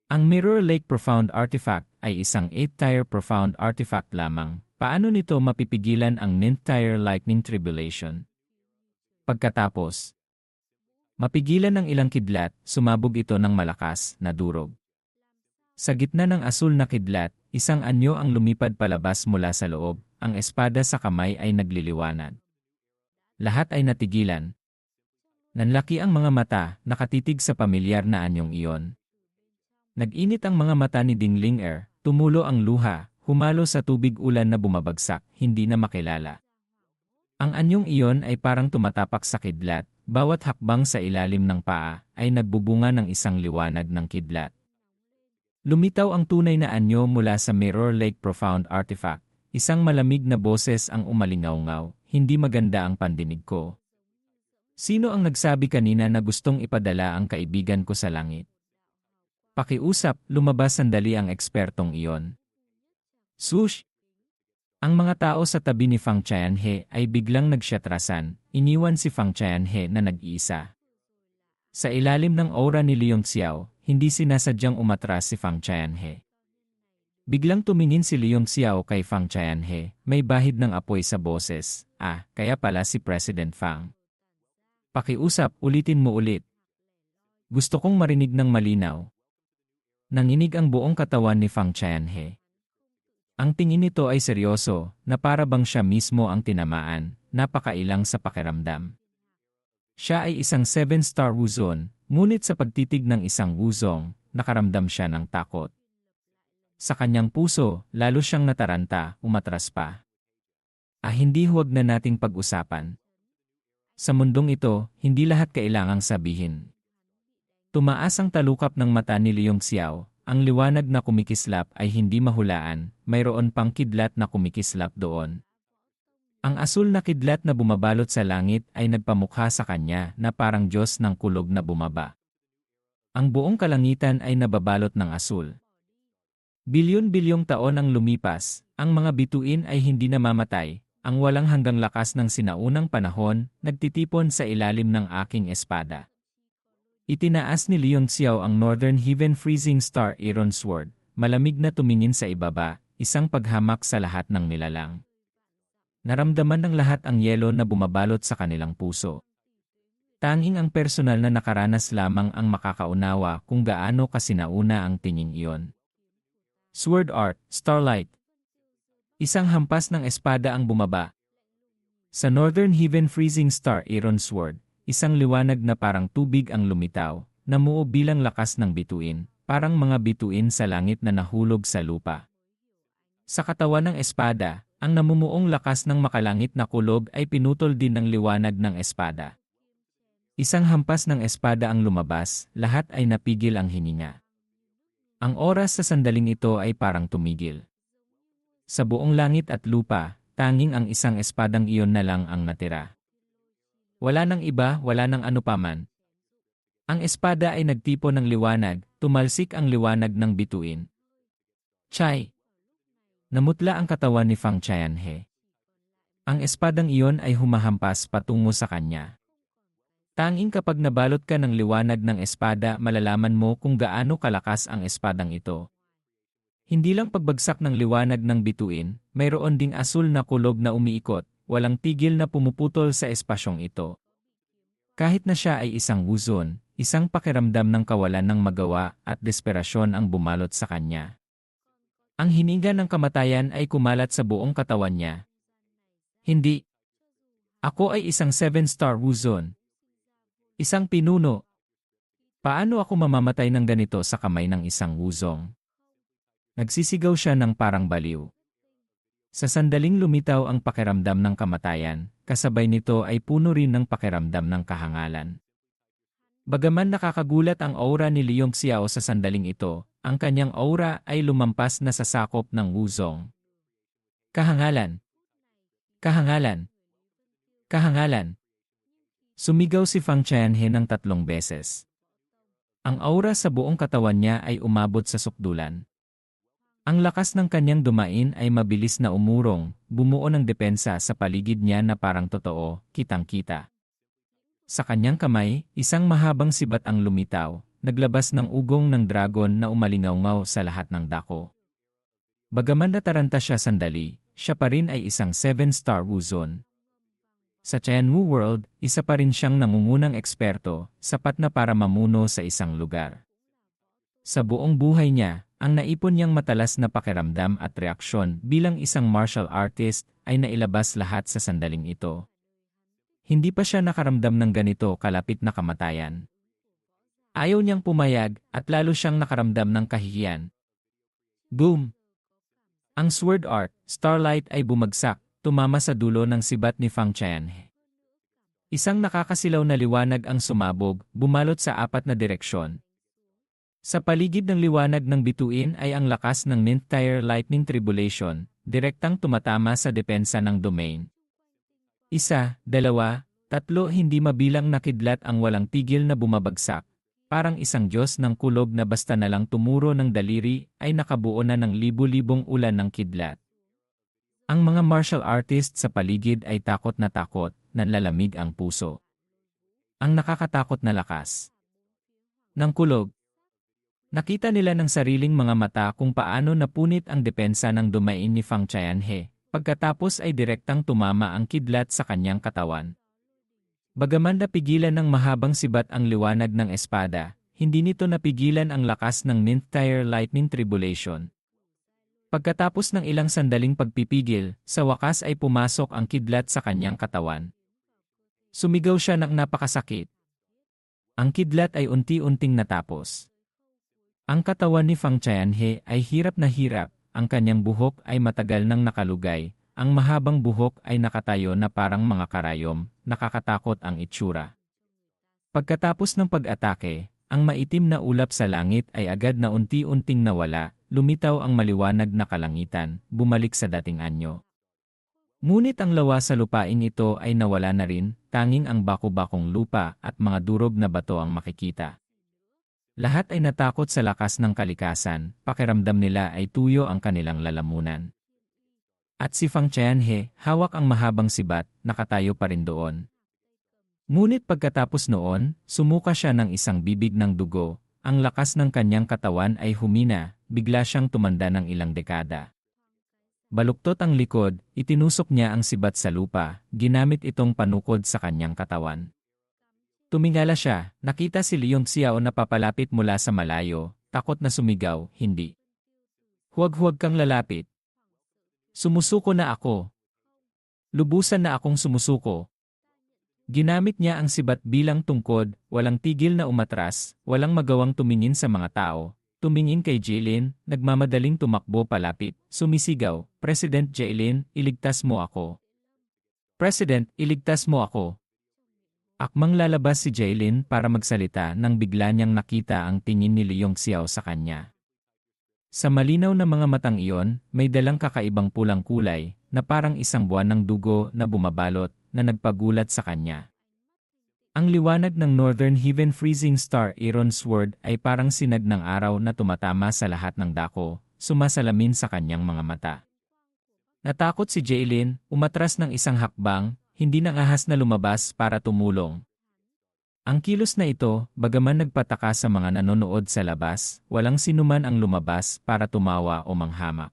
Ang Mirror Lake Profound Artifact ay isang 8-tier Profound Artifact lamang. Paano nito mapipigilan ang 9th-tier Lightning Tribulation? Pagkatapos, mapigilan ng ilang kidlat, sumabog ito ng malakas na durog. Sa gitna ng asul na kidlat, isang anyo ang lumipad palabas mula sa loob, ang espada sa kamay ay nagliliwanag. Lahat ay natigilan. Nanlaki ang mga mata, nakatitig sa pamilyar na anyong iyon. Nag-init ang mga mata ni Dinglinger, tumulo ang luha, humalo sa tubig ulan na bumabagsak, hindi na makilala. Ang anyong iyon ay parang tumatapak sa kidlat, bawat hakbang sa ilalim ng paa ay nagbubunga ng isang liwanag ng kidlat. Lumitaw ang tunay na anyo mula sa Mirror Lake Profound Artifact, isang malamig na boses ang umalingaw-ngaw, hindi maganda ang pandinig ko. Sino ang nagsabi kanina na gustong ipadala ang kaibigan ko sa langit? Pakiusap, lumabas sandali ang ekspertong iyon. Sush! Ang mga tao sa tabi ni Fang Qianhe ay biglang nagsyatrasan, iniwan si Fang Qianhe na nag-iisa. Sa ilalim ng aura ni Leong Xiao, hindi sinasadyang umatras si Fang Qianhe. Biglang tumingin si Leong Xiao kay Fang Qianhe, may bahid ng apoy sa boses, kaya pala si President Fang. Pakiusap, ulitin mo ulit. Gusto kong marinig ng malinaw. Nanginig ang buong katawan ni Fang Qianhe. Ang tingin nito ay seryoso, na para bang siya mismo ang tinamaan, napakailang sa pakiramdam. Siya ay isang 7-star Wuzon, ngunit sa pagtitig ng isang Wuzong, nakaramdam siya ng takot. Sa kanyang puso, lalo siyang nataranta, umatras pa. Hindi huwag na nating pag-usapan. Sa mundong ito, hindi lahat kailangang sabihin. Tumaas ang talukap ng mata ni Leong Xiao, ang liwanag na kumikislap ay hindi mahulaan, mayroon pang kidlat na kumikislap doon. Ang asul na kidlat na bumabalot sa langit ay nagpamukha sa kanya na parang Diyos ng kulog na bumaba. Ang buong kalangitan ay nababalot ng asul. Bilyon-bilyong taon ang lumipas, ang mga bituin ay hindi namamatay, ang walang hanggang lakas ng sinaunang panahon, nagtitipon sa ilalim ng aking espada. Itinaas ni Leong Xiao ang Northern Heaven Freezing Star Iron Sword, malamig na tumingin sa ibaba, isang paghamak sa lahat ng nilalang. Naramdaman ng lahat ang yelo na bumabalot sa kanilang puso. Tanging ang personal na nakaranas lamang ang makakaunawa kung gaano kasinauna ang tingin iyon. Sword Art, Starlight. Isang hampas ng espada ang bumaba. Sa Northern Heaven Freezing Star Iron Sword, isang liwanag na parang tubig ang lumitaw, namuo bilang lakas ng bituin, parang mga bituin sa langit na nahulog sa lupa. Sa katawan ng espada, ang namumuong lakas ng makalangit na kulog ay pinutol din ng liwanag ng espada. Isang hampas ng espada ang lumabas, lahat ay napigil ang hininga. Ang oras sa sandaling ito ay parang tumigil. Sa buong langit at lupa, tanging ang isang espadang iyon na lang ang natira. Wala nang iba, wala nang anupaman. Ang espada ay nagtipo ng liwanag, tumalsik ang liwanag ng bituin. Chai! Namutla ang katawan ni Fang Qianhe. Ang espadang iyon ay humahampas patungo sa kanya. Tanging kapag nabalot ka ng liwanag ng espada, malalaman mo kung gaano kalakas ang espadang ito. Hindi lang pagbagsak ng liwanag ng bituin, mayroon ding asul na kulog na umiikot, walang tigil na pumuputol sa espasyong ito. Kahit na siya ay isang Wuzon, isang pakiramdam ng kawalan ng magawa at desperasyon ang bumalot sa kanya. Ang hininga ng kamatayan ay kumalat sa buong katawan niya. Hindi. Ako ay isang 7-star Wuzon. Isang pinuno. Paano ako mamamatay ng ganito sa kamay ng isang Wuzong? Nagsisigaw siya ng parang baliw. Sa sandaling lumitaw ang pakiramdam ng kamatayan, kasabay nito ay puno rin ng pakiramdam ng kahangalan. Bagaman nakakagulat ang aura ni Leong Xiao sa sandaling ito, ang kanyang aura ay lumampas na sa sakop ng Wuzong. Kahangalan! Kahangalan! Kahangalan! Sumigaw si Fang Qianhe ng 3 beses. Ang aura sa buong katawan niya ay umabot sa sukdulan. Ang lakas ng kanyang dumain ay mabilis na umurong, bumuo ng depensa sa paligid niya na parang totoo, kitang-kita. Sa kanyang kamay, isang mahabang sibat ang lumitaw, naglabas ng ugong ng dragon na umalingaw-ngaw sa lahat ng dako. Bagaman nataranta siya sandali, siya pa rin ay isang 7-star Wuzon. Sa Qianwu World, isa pa rin siyang nangungunang eksperto, sapat na para mamuno sa isang lugar. Sa buong buhay niya, ang naipon niyang matalas na pakiramdam at reaksyon bilang isang martial artist ay nailabas lahat sa sandaling ito. Hindi pa siya nakaramdam ng ganito kalapit na kamatayan. Ayaw niyang pumayag at lalo siyang nakaramdam ng kahihiyan. Boom! Ang sword art, Starlight ay bumagsak, tumama sa dulo ng sibat ni Fang Qianhe. Isang nakakasilaw na liwanag ang sumabog, bumalot sa 4 na direksyon. Sa paligid ng liwanag ng bituin ay ang lakas ng Ninth Tier Lightning Tribulation, direktang tumatama sa depensa ng domain. 1, 2, 3 hindi mabilang na kidlat ang walang tigil na bumabagsak. Parang isang Diyos ng kulog na basta na lang tumuro ng daliri ay nakabuo na ng libu-libong ulan ng kidlat. Ang mga martial artist sa paligid ay takot, nanlalamig ang puso. Ang nakakatakot na lakas ng kulog. Nakita nila ng sariling mga mata kung paano napunit ang depensa ng domain ni Fang Qianhe, pagkatapos ay direktang tumama ang kidlat sa kanyang katawan. Bagaman napigilan ng mahabang sibat ang liwanag ng espada, hindi nito napigilan ang lakas ng Ninth Tier Lightning Tribulation. Pagkatapos ng ilang sandaling pagpipigil, sa wakas ay pumasok ang kidlat sa kanyang katawan. Sumigaw siya ng napakasakit. Ang kidlat ay unti-unting natapos. Ang katawan ni Fang Tianhe ay hirap na hirap, ang kanyang buhok ay matagal nang nakalugay, ang mahabang buhok ay nakatayo na parang mga karayom, nakakatakot ang itsura. Pagkatapos ng pag-atake, ang maitim na ulap sa langit ay agad na unti-unting nawala, lumitaw ang maliwanag na kalangitan, bumalik sa dating anyo. Ngunit ang lawa sa lupaing ito ay nawala na rin, tanging ang baku-bakong lupa at mga durog na bato ang makikita. Lahat ay natakot sa lakas ng kalikasan, pakiramdam nila ay tuyo ang kanilang lalamunan. At si Fang Tianhe, hawak ang mahabang sibat, nakatayo pa rin doon. Ngunit pagkatapos noon, sumuka siya ng isang bibig ng dugo, ang lakas ng kanyang katawan ay humina, bigla siyang tumanda ng ilang dekada. Baluktot ang likod, itinusok niya ang sibat sa lupa, ginamit itong panukod sa kanyang katawan. Tumingala siya, nakita si Leong Xiao na papalapit mula sa malayo, takot na sumigaw, hindi. Huwag kang lalapit. Sumusuko na ako. Lubusan na akong sumusuko. Ginamit niya ang sibat bilang tungkod, walang tigil na umatras, walang magawang tumingin sa mga tao. Tumingin kay Jaylin, nagmamadaling tumakbo palapit, sumisigaw, President Jaylin, iligtas mo ako. President, iligtas mo ako. Akmang lalabas si Jaylin para magsalita nang bigla niyang nakita ang tingin ni Leong Xiao sa kanya. Sa malinaw na mga matang iyon, may dalang kakaibang pulang kulay, na parang isang buwan ng dugo na bumabalot, na nagpagulat sa kanya. Ang liwanag ng Northern Heaven Freezing Star Iron Sword ay parang sinag ng araw na tumatama sa lahat ng dako, sumasalamin sa kanyang mga mata. Natakot si Jaylin, umatras ng isang hakbang, hindi nang ahas na lumabas para tumulong. Ang kilos na ito, bagaman nagpataka sa mga nanonood sa labas, walang sinuman ang lumabas para tumawa o manghamak.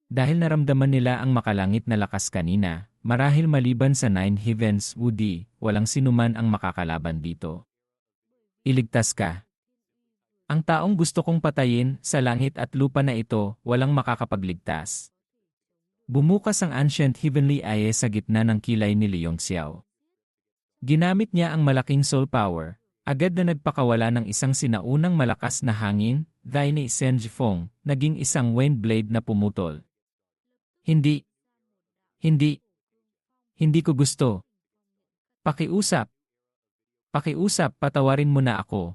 Dahil naramdaman nila ang makalangit na lakas kanina, marahil maliban sa Nine Heavens Woody, walang sinuman ang makakalaban dito. Iligtas ka. Ang taong gusto kong patayin sa langit at lupa na ito, walang makakapagligtas. Bumukas ang Ancient Heavenly Eye sa gitna ng kilay ni Leong Xiao. Ginamit niya ang malaking soul power, agad na nagpakawala ng isang sinaunang malakas na hangin, dahil ni Senjifeng, naging isang wind blade na pumutol. Hindi ko gusto. Pakiusap, patawarin mo na ako.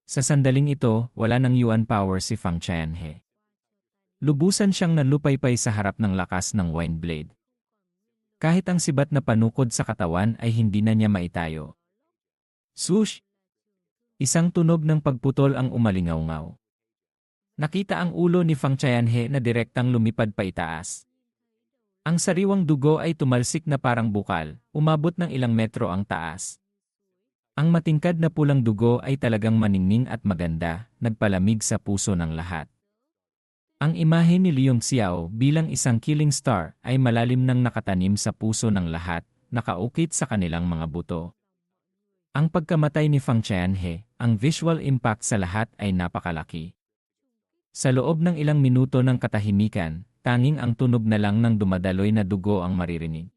Sa sandaling ito, wala nang yuan power si Fang Tianhe. Lubusan siyang nanlupaypay sa harap ng lakas ng wind blade. Kahit ang sibat na panukod sa katawan ay hindi na niya maitayo. Swoosh! Isang tunog ng pagputol ang umalingaw-ngaw. Nakita ang ulo ni Fang Tianhe na direktang lumipad pa itaas. Ang sariwang dugo ay tumalsik na parang bukal, umabot ng ilang metro ang taas. Ang matingkad na pulang dugo ay talagang maningning at maganda, nagpalamig sa puso ng lahat. Ang imahe ni Leong Xiao bilang isang killing star ay malalim nang nakatanim sa puso ng lahat, nakaukit sa kanilang mga buto. Ang pagkamatay ni Fang Tianhe, ang visual impact sa lahat ay napakalaki. Sa loob ng ilang minuto ng katahimikan, tanging ang tunog na lang ng dumadaloy na dugo ang maririnig.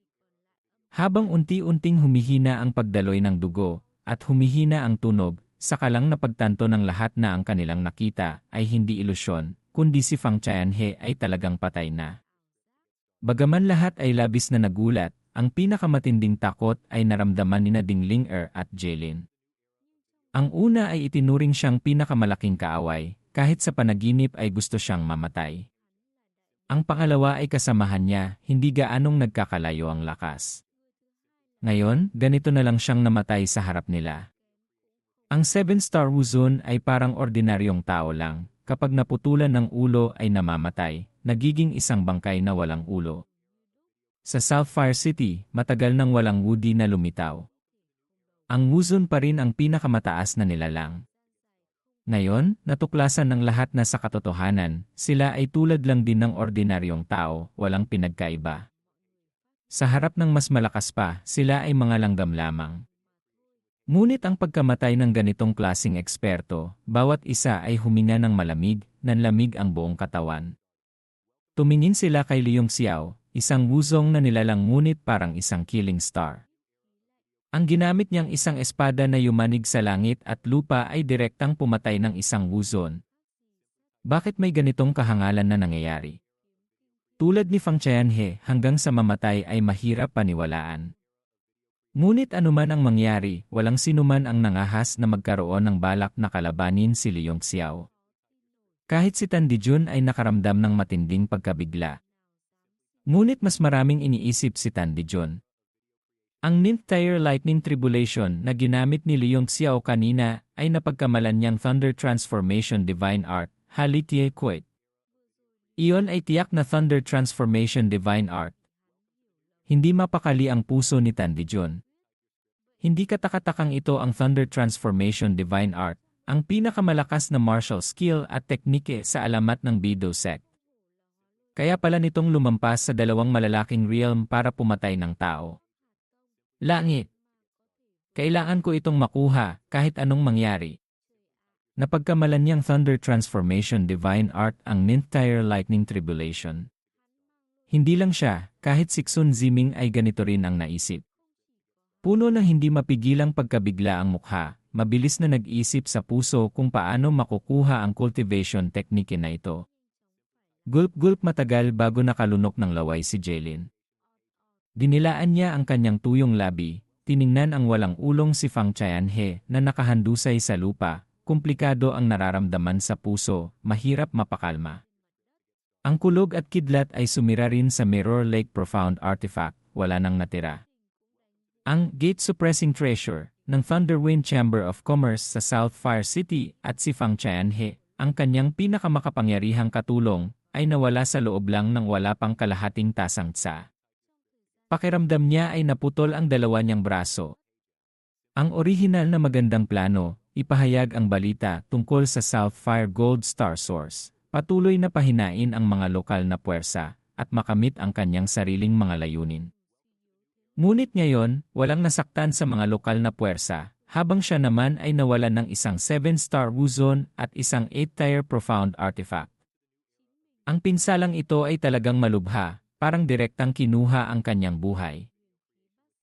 Habang unti-unting humihina ang pagdaloy ng dugo, at humihina ang tunog, saka lang napagtanto ng lahat na ang kanilang nakita ay hindi ilusyon, kundi si Fang Tianhe ay talagang patay na. Bagaman lahat ay labis na nagulat, ang pinakamatinding takot ay naramdaman ni Ding Ling at Jaylin. Ang una ay itinuring siyang pinakamalaking kaaway, kahit sa panaginip ay gusto siyang mamatay. Ang pangalawa ay kasamahan niya, hindi gaanong nagkakalayo ang lakas. Ngayon, ganito na lang siyang namatay sa harap nila. Ang 7-star Wuzun ay parang ordinaryong tao lang, kapag naputulan ng ulo ay namamatay, nagiging isang bangkay na walang ulo. Sa Southfire City, matagal nang walang Woody na lumitaw. Ang Wuzun pa rin ang pinakamataas na nilalang. Ngayon, natuklasan ng lahat na sa katotohanan, sila ay tulad lang din ng ordinaryong tao, walang pinagkaiba. Sa harap ng mas malakas pa, sila ay mga langgam lamang. Ngunit ang pagkamatay ng ganitong klasing eksperto, bawat isa ay huminga ng malamig, nanlamig ang buong katawan. Tumingin sila kay Leong Xiao, isang wuzong na nilalang ngunit parang isang killing star. Ang ginamit niyang isang espada na yumanig sa langit at lupa ay direktang pumatay ng isang Wuzon. Bakit may ganitong kahangalan na nangyayari? Tulad ni Fang Qianhe, hanggang sa mamatay ay mahirap paniwalaan. Ngunit anuman ang mangyari, walang sinuman ang nangahas na magkaroon ng balak na kalabanin si Liu Xiao. Kahit si Tan Dijun ay nakaramdam ng matinding pagkabigla. Ngunit mas maraming iniisip si Tan Dijun. Ang Ninth Tier Lightning Tribulation na ginamit ni Liu Xiao kanina ay napagkamalan niyang Thunder Transformation Divine Art, Halitie Kuit. Iyon ay tiyak na Thunder Transformation Divine Art. Hindi mapakali ang puso ni Tan Dijun. Hindi katakatakang ito ang Thunder Transformation Divine Art, ang pinakamalakas na martial skill at teknike sa alamat ng Bido Sect. Kaya pala nitong lumampas sa dalawang malalaking realm para pumatay ng tao. Langit. Kailangan ko itong makuha kahit anong mangyari. Napagkamalan niyang Thunder Transformation Divine Art ang Ninth Tier Lightning Tribulation. Hindi lang siya, kahit si Xun Ziming ay ganito rin ang naisip. Puno ng hindi mapigilang pagkabigla ang mukha, mabilis na nag-isip sa puso kung paano makukuha ang cultivation technique na ito. Gulp-gulp matagal bago nakalunok ng laway si Jaylin. Dinilaan niya ang kanyang tuyong labi, tiningnan ang walang ulong si Fang Qianhe na nakahandusay sa lupa, komplikado ang nararamdaman sa puso, mahirap mapakalma. Ang kulog at kidlat ay sumira rin sa Mirror Lake Profound Artifact, wala nang natira. Ang Gate Suppressing Treasure ng Thunderwind Chamber of Commerce sa South Fire City at si Fang Qianhe, ang kanyang pinakamakapangyarihang katulong, ay nawala sa loob lang ng wala pang kalahating tasang tsa. Pakiramdam niya ay naputol ang dalawa niyang braso. Ang orihinal na magandang plano, ipahayag ang balita tungkol sa South Fire Gold Star Source, patuloy na pahinain ang mga lokal na puwersa, at makamit ang kanyang sariling mga layunin. Ngunit ngayon, walang nasaktan sa mga lokal na puwersa, habang siya naman ay nawalan ng isang 7-star Wuzon at isang 8-tier Profound Artifact. Ang pinsalang ito ay talagang malubha, parang direktang kinuha ang kanyang buhay.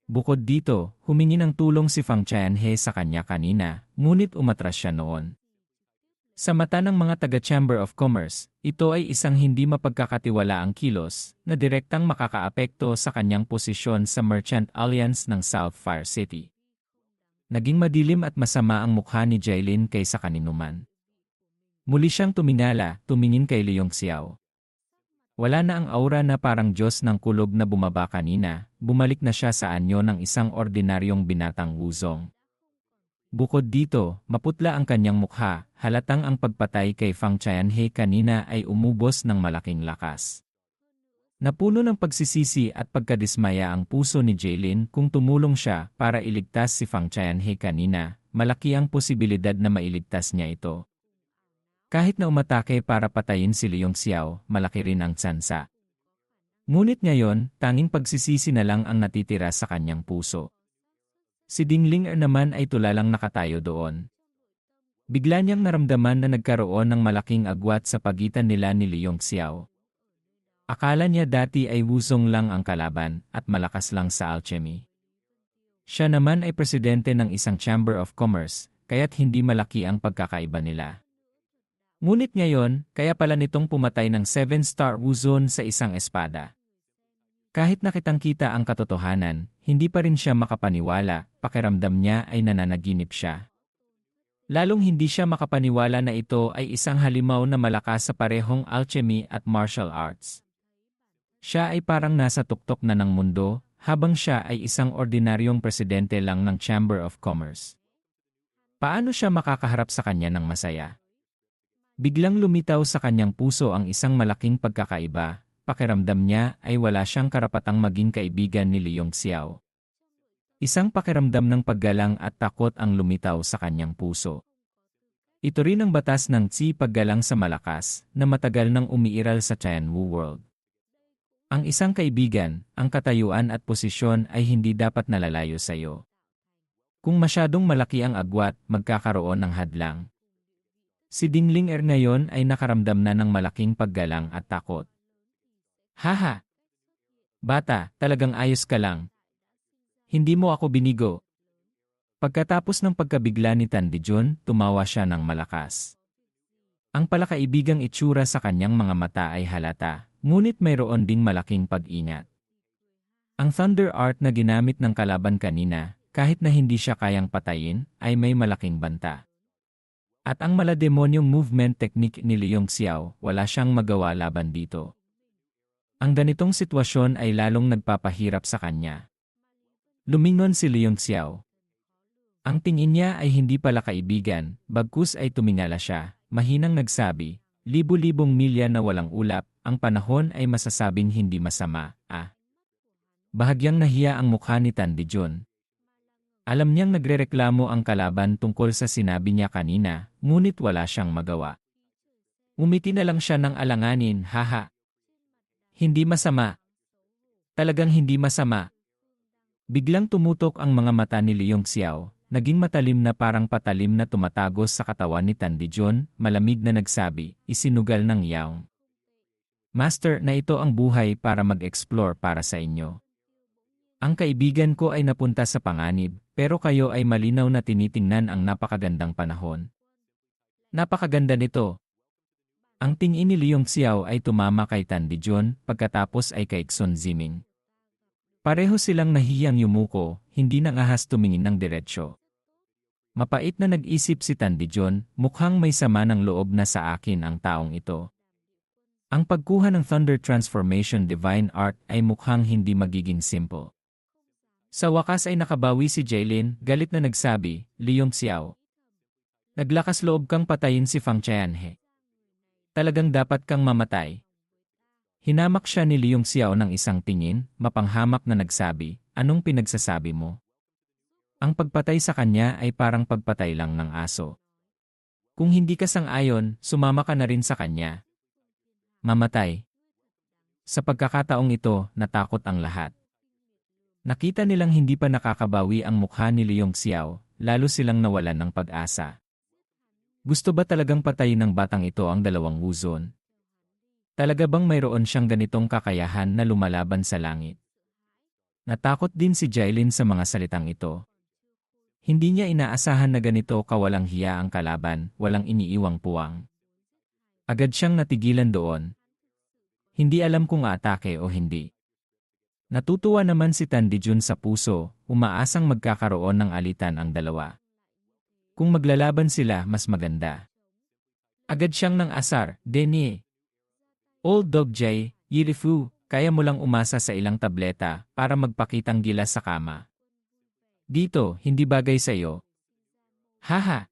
Bukod dito, humingi ng tulong si Fang Qianhe sa kanya kanina, ngunit umatras siya noon. Sa mata ng mga taga-Chamber of Commerce, ito ay isang hindi mapagkakatiwalaang kilos na direktang makakaapekto sa kanyang posisyon sa Merchant Alliance ng South Fire City. Naging madilim at masama ang mukha ni Jaylin kaysa kaninuman. Muli siyang tumingin kay Liu Xiao. Wala na ang aura na parang Diyos ng kulog na bumaba kanina, bumalik na siya sa anyo ng isang ordinaryong binatang wuzong. Bukod dito, maputla ang kanyang mukha, halatang ang pagpatay kay Fang Qianhe kanina ay umubos ng malaking lakas. Napuno ng pagsisisi at pagkadismaya ang puso ni Jaylin kung tumulong siya para iligtas si Fang Qianhe kanina, malaki ang posibilidad na mailigtas niya ito. Kahit na umatake para patayin si Liu Xiao, malaki rin ang tsansa. Ngunit ngayon, tanging pagsisisi na lang ang natitira sa kanyang puso. Si Ding Linger naman ay tulalang nakatayo doon. Bigla niyang naramdaman na nagkaroon ng malaking agwat sa pagitan nila ni Liu Xiao. Akala niya dati ay wuzong lang ang kalaban at malakas lang sa alchemy. Siya naman ay presidente ng isang Chamber of Commerce, kaya't hindi malaki ang pagkakaiba nila. Ngunit ngayon, kaya pala nitong pumatay ng 7-star Wuzon sa isang espada. Kahit nakitang-kita ang katotohanan, hindi pa rin siya makapaniwala, pakiramdam niya ay nananaginip siya. Lalong hindi siya makapaniwala na ito ay isang halimaw na malakas sa parehong alchemy at martial arts. Siya ay parang nasa tuktok na ng mundo, habang siya ay isang ordinaryong presidente lang ng Chamber of Commerce. Paano siya makakaharap sa kanya ng masaya? Biglang lumitaw sa kanyang puso ang isang malaking pagkakaiba, pakiramdam niya ay wala siyang karapatang maging kaibigan ni Liu Xiao. Isang pakiramdam ng paggalang at takot ang lumitaw sa kanyang puso. Ito rin ang batas ng Qi paggalang sa malakas na matagal nang umiiral sa Tianwu World. Ang isang kaibigan, ang katayuan at posisyon ay hindi dapat nalalayo sa iyo. Kung masyadong malaki ang agwat, magkakaroon ng hadlang. Si Ding Linger ngayon ay nakaramdam na ng malaking paggalang at takot. Haha! Bata, talagang ayos ka lang. Hindi mo ako binigo. Pagkatapos ng pagkabigla ni Tan Dijun, tumawa siya ng malakas. Ang palakaibigang itsura sa kanyang mga mata ay halata, ngunit mayroon ding malaking pag-ingat. Ang Thunder Art na ginamit ng kalaban kanina, kahit na hindi siya kayang patayin, ay may malaking banta. At ang malademonyong movement technique ni Leong Xiao, wala siyang magawa laban dito. Ang ganitong sitwasyon ay lalong nagpapahirap sa kanya. Lumingon si Leong Xiao. Ang tingin niya ay hindi pala kaibigan, bagkus ay tumingala siya, mahinang nagsabi, libu-libong milya na walang ulap, ang panahon ay masasabing hindi masama, Bahagyang nahiya ang mukha ni Tan Dijun. Alam niyang nagrereklamo ang kalaban tungkol sa sinabi niya kanina, ngunit wala siyang magawa. Umiti na lang siya ng alanganin, haha. Hindi masama. Talagang hindi masama. Biglang tumutok ang mga mata ni Leong Xiao, naging matalim na parang patalim na tumatagos sa katawan ni Tan Dijun, malamig na nagsabi, isinugal ng yaong. Master, na ito ang buhay para mag-explore para sa inyo. Ang kaibigan ko ay napunta sa panganib, pero kayo ay malinaw na tinitingnan ang napakagandang panahon. Napakaganda nito. Ang tingin ni Leong Xiao ay tumama kay Tan Dijun, pagkatapos ay kay Xun Ziming. Pareho silang nahiyang yumuko, hindi nangahas tumingin ng diretsyo. Mapait na nag-isip si Tan Dijun, mukhang may sama ng loob na sa akin ang taong ito. Ang pagkuha ng Thunder Transformation Divine Art ay mukhang hindi magiging simple. Sa wakas ay nakabawi si Jaylin, galit na nagsabi, Leong Xiao. Naglakas loob kang patayin si Fang Qianhe. Talagang dapat kang mamatay. Hinamak siya ni Leong Xiao ng isang tingin, mapanghamak na nagsabi, anong pinagsasabi mo? Ang pagpatay sa kanya ay parang pagpatay lang ng aso. Kung hindi ka sang-ayon, sumama ka na rin sa kanya. Mamatay. Sa pagkakataong ito, natakot ang lahat. Nakita nilang hindi pa nakakabawi ang mukha ni Leong Xiao, lalo silang nawalan ng pag-asa. Gusto ba talagang patayin ng batang ito ang dalawang wuzon? Talaga bang mayroon siyang ganitong kakayahan na lumalaban sa langit? Natakot din si Jaylin sa mga salitang ito. Hindi niya inaasahan na ganito kawalang hiya ang kalaban, walang iniiwang puwang. Agad siyang natigilan doon. Hindi alam kung aatake o hindi. Natutuwa naman si Tan Dijun sa puso, umaasang magkakaroon ng alitan ang dalawa. Kung maglalaban sila, mas maganda. Agad siyang nang asar, Denny. Old Dog Jay, Yilifu, kaya mo lang umasa sa ilang tableta para magpakitang gilas sa kama. Dito, hindi bagay sa iyo. Haha.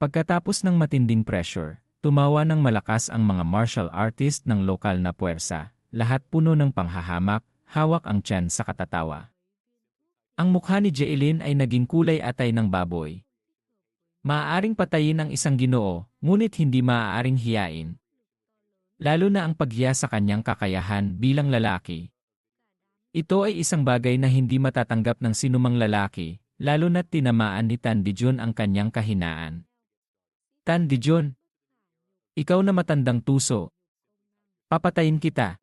Pagkatapos ng matinding pressure, tumawa ng malakas ang mga martial artist ng lokal na puwersa, lahat puno ng panghahamak, hawak ang tiyan sa katatawa. Ang mukha ni Jaylin ay naging kulay atay ng baboy. Maaaring patayin ang isang ginoo, ngunit hindi maaaring hiyain. Lalo na ang paghiya sa kanyang kakayahan bilang lalaki. Ito ay isang bagay na hindi matatanggap ng sinumang lalaki, lalo na't tinamaan ni Tan Dijun ang kanyang kahinaan. Tan Dijun, ikaw na matandang tuso. Papatayin kita.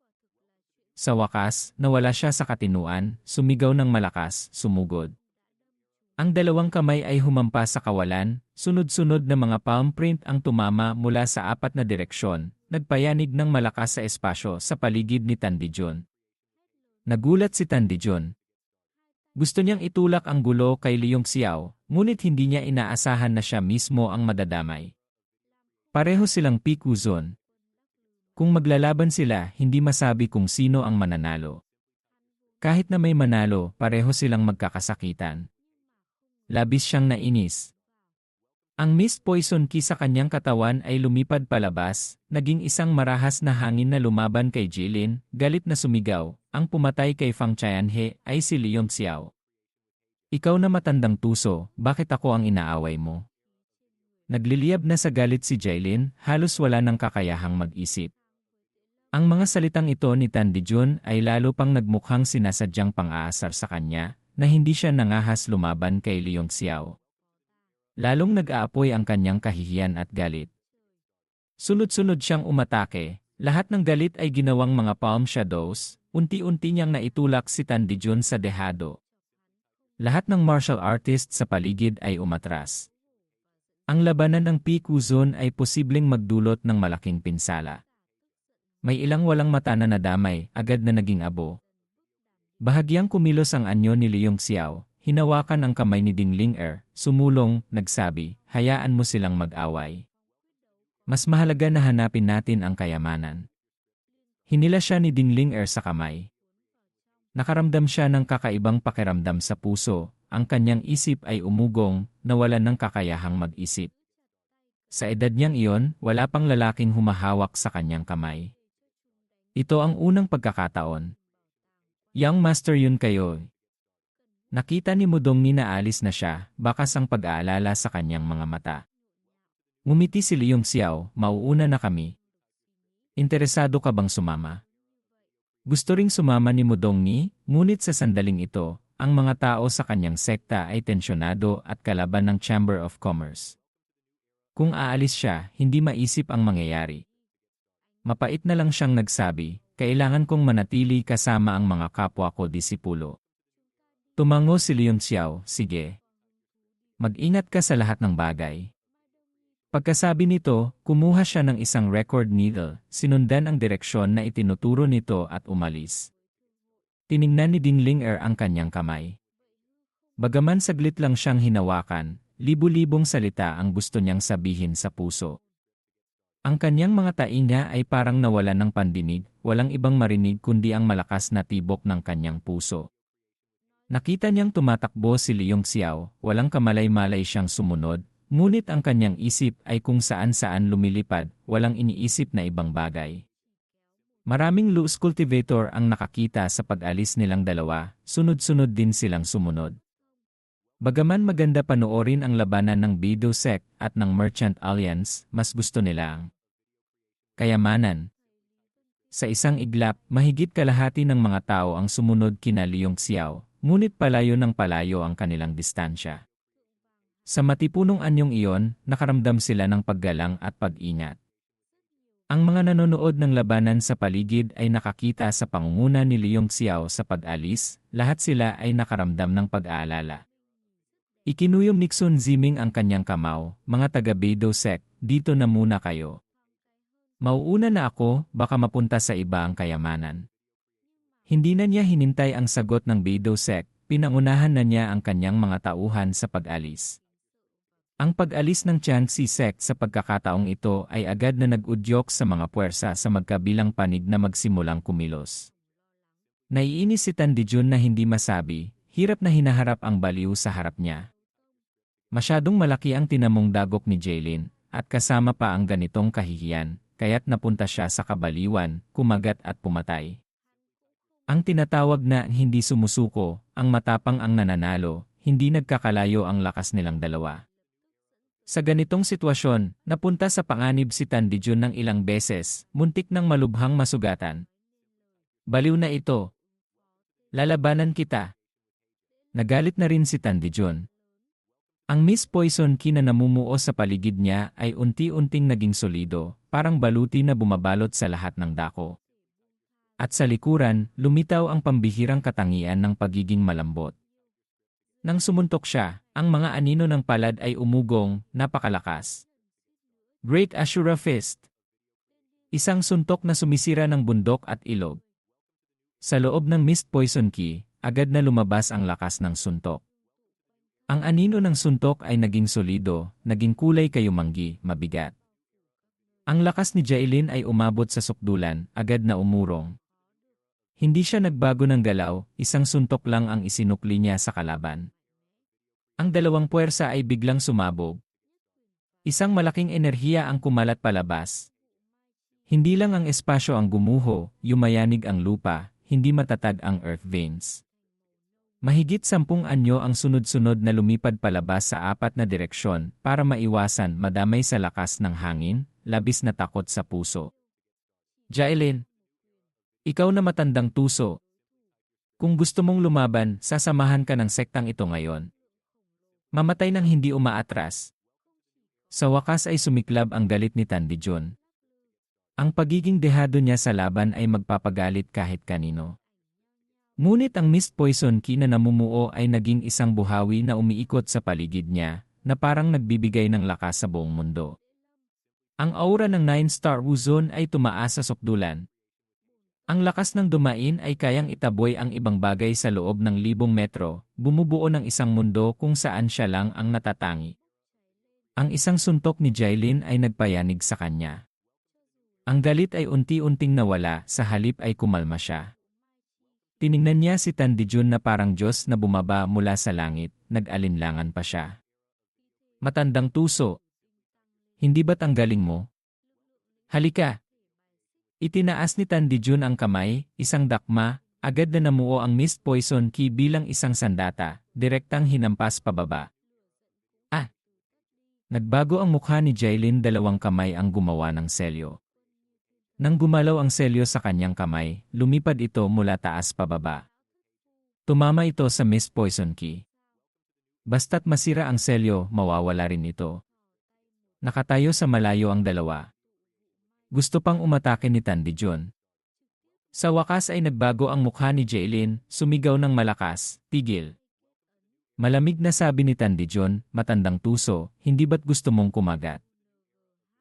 Sa wakas, nawala siya sa katinuan, sumigaw ng malakas, sumugod. Ang dalawang kamay ay humampas sa kawalan, sunod-sunod na mga palm print ang tumama mula sa apat na direksyon, nagpayanig ng malakas sa espasyo sa paligid ni Tan Dijun. Nagulat si Tan Dijun. Gusto niyang itulak ang gulo kay Leong Xiao, ngunit hindi niya inaasahan na siya mismo ang madadamay. Pareho silang pikuzon. Kung maglalaban sila, hindi masabi kung sino ang mananalo. Kahit na may manalo, pareho silang magkakasakitan. Labis siyang nainis. Ang mist poison key sa kanyang katawan ay lumipad palabas, naging isang marahas na hangin na lumaban kay Jaylin, galit na sumigaw, ang pumatay kay Fang Qianhe ay si Leong Xiao. Ikaw na matandang tuso, bakit ako ang inaaway mo? Nagliliyab na sa galit si Jaylin, halos wala ng kakayahang mag-isip. Ang mga salitang ito ni Tan Dijun ay lalo pang nagmukhang sinasadyang pang-aasar sa kanya, na hindi siya nangahas lumaban kay Leong Xiao. Lalong nag-aapoy ang kanyang kahihiyan at galit. Sunod-sunod siyang umatake, lahat ng galit ay ginawang mga palm shadows, unti-unti niyang naitulak si Tan Dijun sa dehado. Lahat ng martial artist sa paligid ay umatras. Ang labanan ng Pikuzon ay posibleng magdulot ng malaking pinsala. May ilang walang mata na nadamay, agad na naging abo. Bahagyang kumilos ang anyo ni Leong Xiao, hinawakan ang kamay ni Ding Ling'er, sumulong, nagsabi, hayaan mo silang mag-away. Mas mahalaga na hanapin natin ang kayamanan. Hinila siya ni Ding Ling'er sa kamay. Nakaramdam siya ng kakaibang pakiramdam sa puso, ang kanyang isip ay umugong, nawalan ng kakayahang mag-isip. Sa edad niyang iyon, wala pang lalaking humahawak sa kanyang kamay. Ito ang unang pagkakataon. Young Master yun kayo. Nakita ni Mudong ni naalis na siya, bakas ang pag-aalala sa kanyang mga mata. Ngumiti si Leong Xiao, mauuna na kami. Interesado ka bang sumama? Gusto ring sumama ni Mudong ni, ngunit sa sandaling ito, ang mga tao sa kanyang sekta ay tensyonado at kalaban ng Chamber of Commerce. Kung aalis siya, hindi maisip ang mangyayari. Mapait na lang siyang nagsabi, kailangan kong manatili kasama ang mga kapwa ko disipulo. Tumango si Leong Xiao, sige. Mag-ingat ka sa lahat ng bagay. Pagkasabi nito, kumuha siya ng isang record needle, sinundan ang direksyon na itinuturo nito at umalis. Tiningnan ni Ding Ling'er ang kanyang kamay. Bagaman saglit lang siyang hinawakan, libu-libong salita ang gusto niyang sabihin sa puso. Ang kanyang mga tainga ay parang nawalan ng pandinig, walang ibang marinig kundi ang malakas na tibok ng kanyang puso. Nakita niyang tumatakbo si Leong Xiao, walang kamalay-malay siyang sumunod, ngunit ang kanyang isip ay kung saan-saan lumilipad, walang iniisip na ibang bagay. Maraming loose cultivator ang nakakita sa pag-alis nilang dalawa, sunod-sunod din silang sumunod. Bagaman maganda panoorin ang labanan ng Beidou Sect at ng Merchant Alliance, mas gusto nila ang kayamanan. Sa isang iglap, mahigit kalahati ng mga tao ang sumunod kina Leong Xiao, ngunit palayo ng palayo ang kanilang distansya. Sa matipunong anyong iyon, nakaramdam sila ng paggalang at pag-ingat. Ang mga nanonood ng labanan sa paligid ay nakakita sa pangunguna ni Leong Xiao sa pag-alis, lahat sila ay nakaramdam ng pag-aalala. Ikinuyom ni Xun Ziming ang kanyang kamao, mga taga Beidou Sect, dito na muna kayo. Mauuna na ako, baka mapunta sa iba ang kayamanan. Hindi na niya hinintay ang sagot ng Beidou Sect, pinangunahan na niya ang kanyang mga tauhan sa pag-alis. Ang pag-alis ng Jiangxi Sect sa pagkakataong ito ay agad na nag-udyok sa mga puwersa sa magkabilang panig na magsimulang kumilos. Naiinis si Tan Dijun na hindi masabi, hirap na hinaharap ang baliw sa harap niya. Masyadong malaki ang tinamong dagok ni Jaylin, at kasama pa ang ganitong kahihiyan, kaya't napunta siya sa kabaliwan, kumagat at pumatay. Ang tinatawag na hindi sumusuko, ang matapang ang nananalo, hindi nagkakalayo ang lakas nilang dalawa. Sa ganitong sitwasyon, napunta sa panganib si Tan Dijun ng ilang beses, muntik ng malubhang masugatan. Baliw na ito. Lalabanan kita. Nagalit na rin si Tan Dijun. Ang Miss Poison Ki na namumuo sa paligid niya ay unti-unting naging solido, parang baluti na bumabalot sa lahat ng dako. At sa likuran, lumitaw ang pambihirang katangian ng pagiging malambot. Nang sumuntok siya, ang mga anino ng palad ay umugong, napakalakas. Great Ashura Fist. Isang suntok na sumisira ng bundok at ilog. Sa loob ng Mist Poison Ki, agad na lumabas ang lakas ng suntok. Ang anino ng suntok ay naging solido, naging kulay kayumanggi, mabigat. Ang lakas ni Jaylin ay umabot sa sukdulan, agad na umurong. Hindi siya nagbago ng galaw, isang suntok lang ang isinukli niya sa kalaban. Ang dalawang puwersa ay biglang sumabog. Isang malaking enerhiya ang kumalat palabas. Hindi lang ang espasyo ang gumuho, yumayanig ang lupa, hindi matatag ang earth veins. Mahigit 10 anyo ang sunod-sunod na lumipad palabas sa 4 na direksyon para maiwasan madamay sa lakas ng hangin, labis na takot sa puso. Jaylin, ikaw na matandang tuso. Kung gusto mong lumaban, sasamahan ka ng sektang ito ngayon. Mamatay nang hindi umaatras. Sa wakas ay sumiklab ang galit ni Tan Dijun. Ang pagiging dehado niya sa laban ay magpapagalit kahit kanino. Ngunit ang mist poison key na namumuo ay naging isang buhawi na umiikot sa paligid niya, na parang nagbibigay ng lakas sa buong mundo. Ang aura ng 9-star Wuzon ay tumaas sa sukdulan. Ang lakas ng dumain ay kayang itaboy ang ibang bagay sa loob ng 1,000 metro, bumubuo ng isang mundo kung saan siya lang ang natatangi. Ang isang suntok ni Jailin ay nagpayanig sa kanya. Ang galit ay unti-unting nawala, sa halip ay kumalma siya. Tiningnan niya si Tan Dijun na parang Diyos na bumaba mula sa langit, nag-alinlangan pa siya. Matandang tuso. Hindi ba't ang galing mo? Halika! Itinaas ni Tan Dijun ang kamay, isang dakma, agad na namuo ang mist poison key bilang isang sandata, direktang hinampas pababa. Ah! Nagbago ang mukha ni Jailin, 2 kamay ang gumawa ng selyo. Nang gumalaw ang selyo sa kanyang kamay, lumipad ito mula taas pababa. Tumama ito sa mist poison key. Basta't masira ang selyo, mawawala rin ito. Nakatayo sa malayo ang dalawa. Gusto pang umatake ni Tan Dijun. Sa wakas ay nagbago ang mukha ni Jailin, sumigaw ng malakas, "Tigil!" Malamig na sabi ni Tan Dijun, "Matandang tuso, hindi ba't gusto mong kumagat?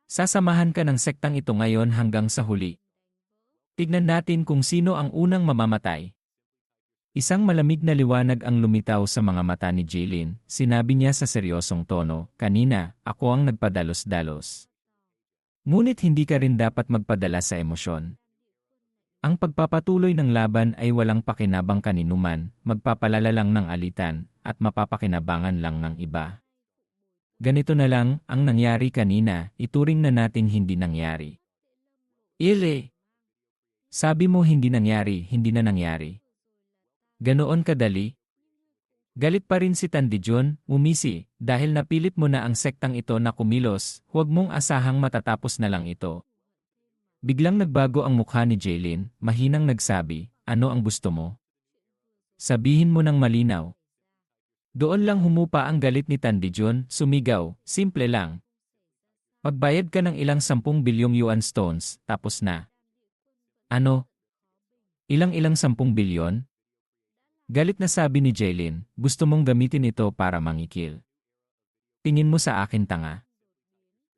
Sasamahan ka ng sektang ito ngayon hanggang sa huli. Tignan natin kung sino ang unang mamamatay." Isang malamig na liwanag ang lumitaw sa mga mata ni Jailin. Sinabi niya sa seryosong tono, "Kanina, ako ang nagpadalos-dalos. Ngunit hindi ka rin dapat magpadala sa emosyon. Ang pagpapatuloy ng laban ay walang pakinabang kaninuman, magpapalala lang ng alitan, at mapapakinabangan lang ng iba. Ganito na lang, ang nangyari kanina, ituring na nating hindi nangyari." "Ile! Sabi mo hindi nangyari, hindi na nangyari. Ganoon kadali?" Galit pa rin si Tan Dijun, umisi, "Dahil napilit mo na ang sektang ito na kumilos, huwag mong asahang matatapos na lang ito." Biglang nagbago ang mukha ni Jailin, mahinang nagsabi, "Ano ang gusto mo? Sabihin mo ng malinaw." Doon lang humupa ang galit ni Tan Dijun, sumigaw, "Simple lang. Magbayad ka ng ilang 10 bilyong yuan stones, tapos na." "Ano? Ilang 10 bilyon?" Galit na sabi ni Jailin, "Gusto mong gamitin ito para mangikil? Tingin mo sa akin tanga?"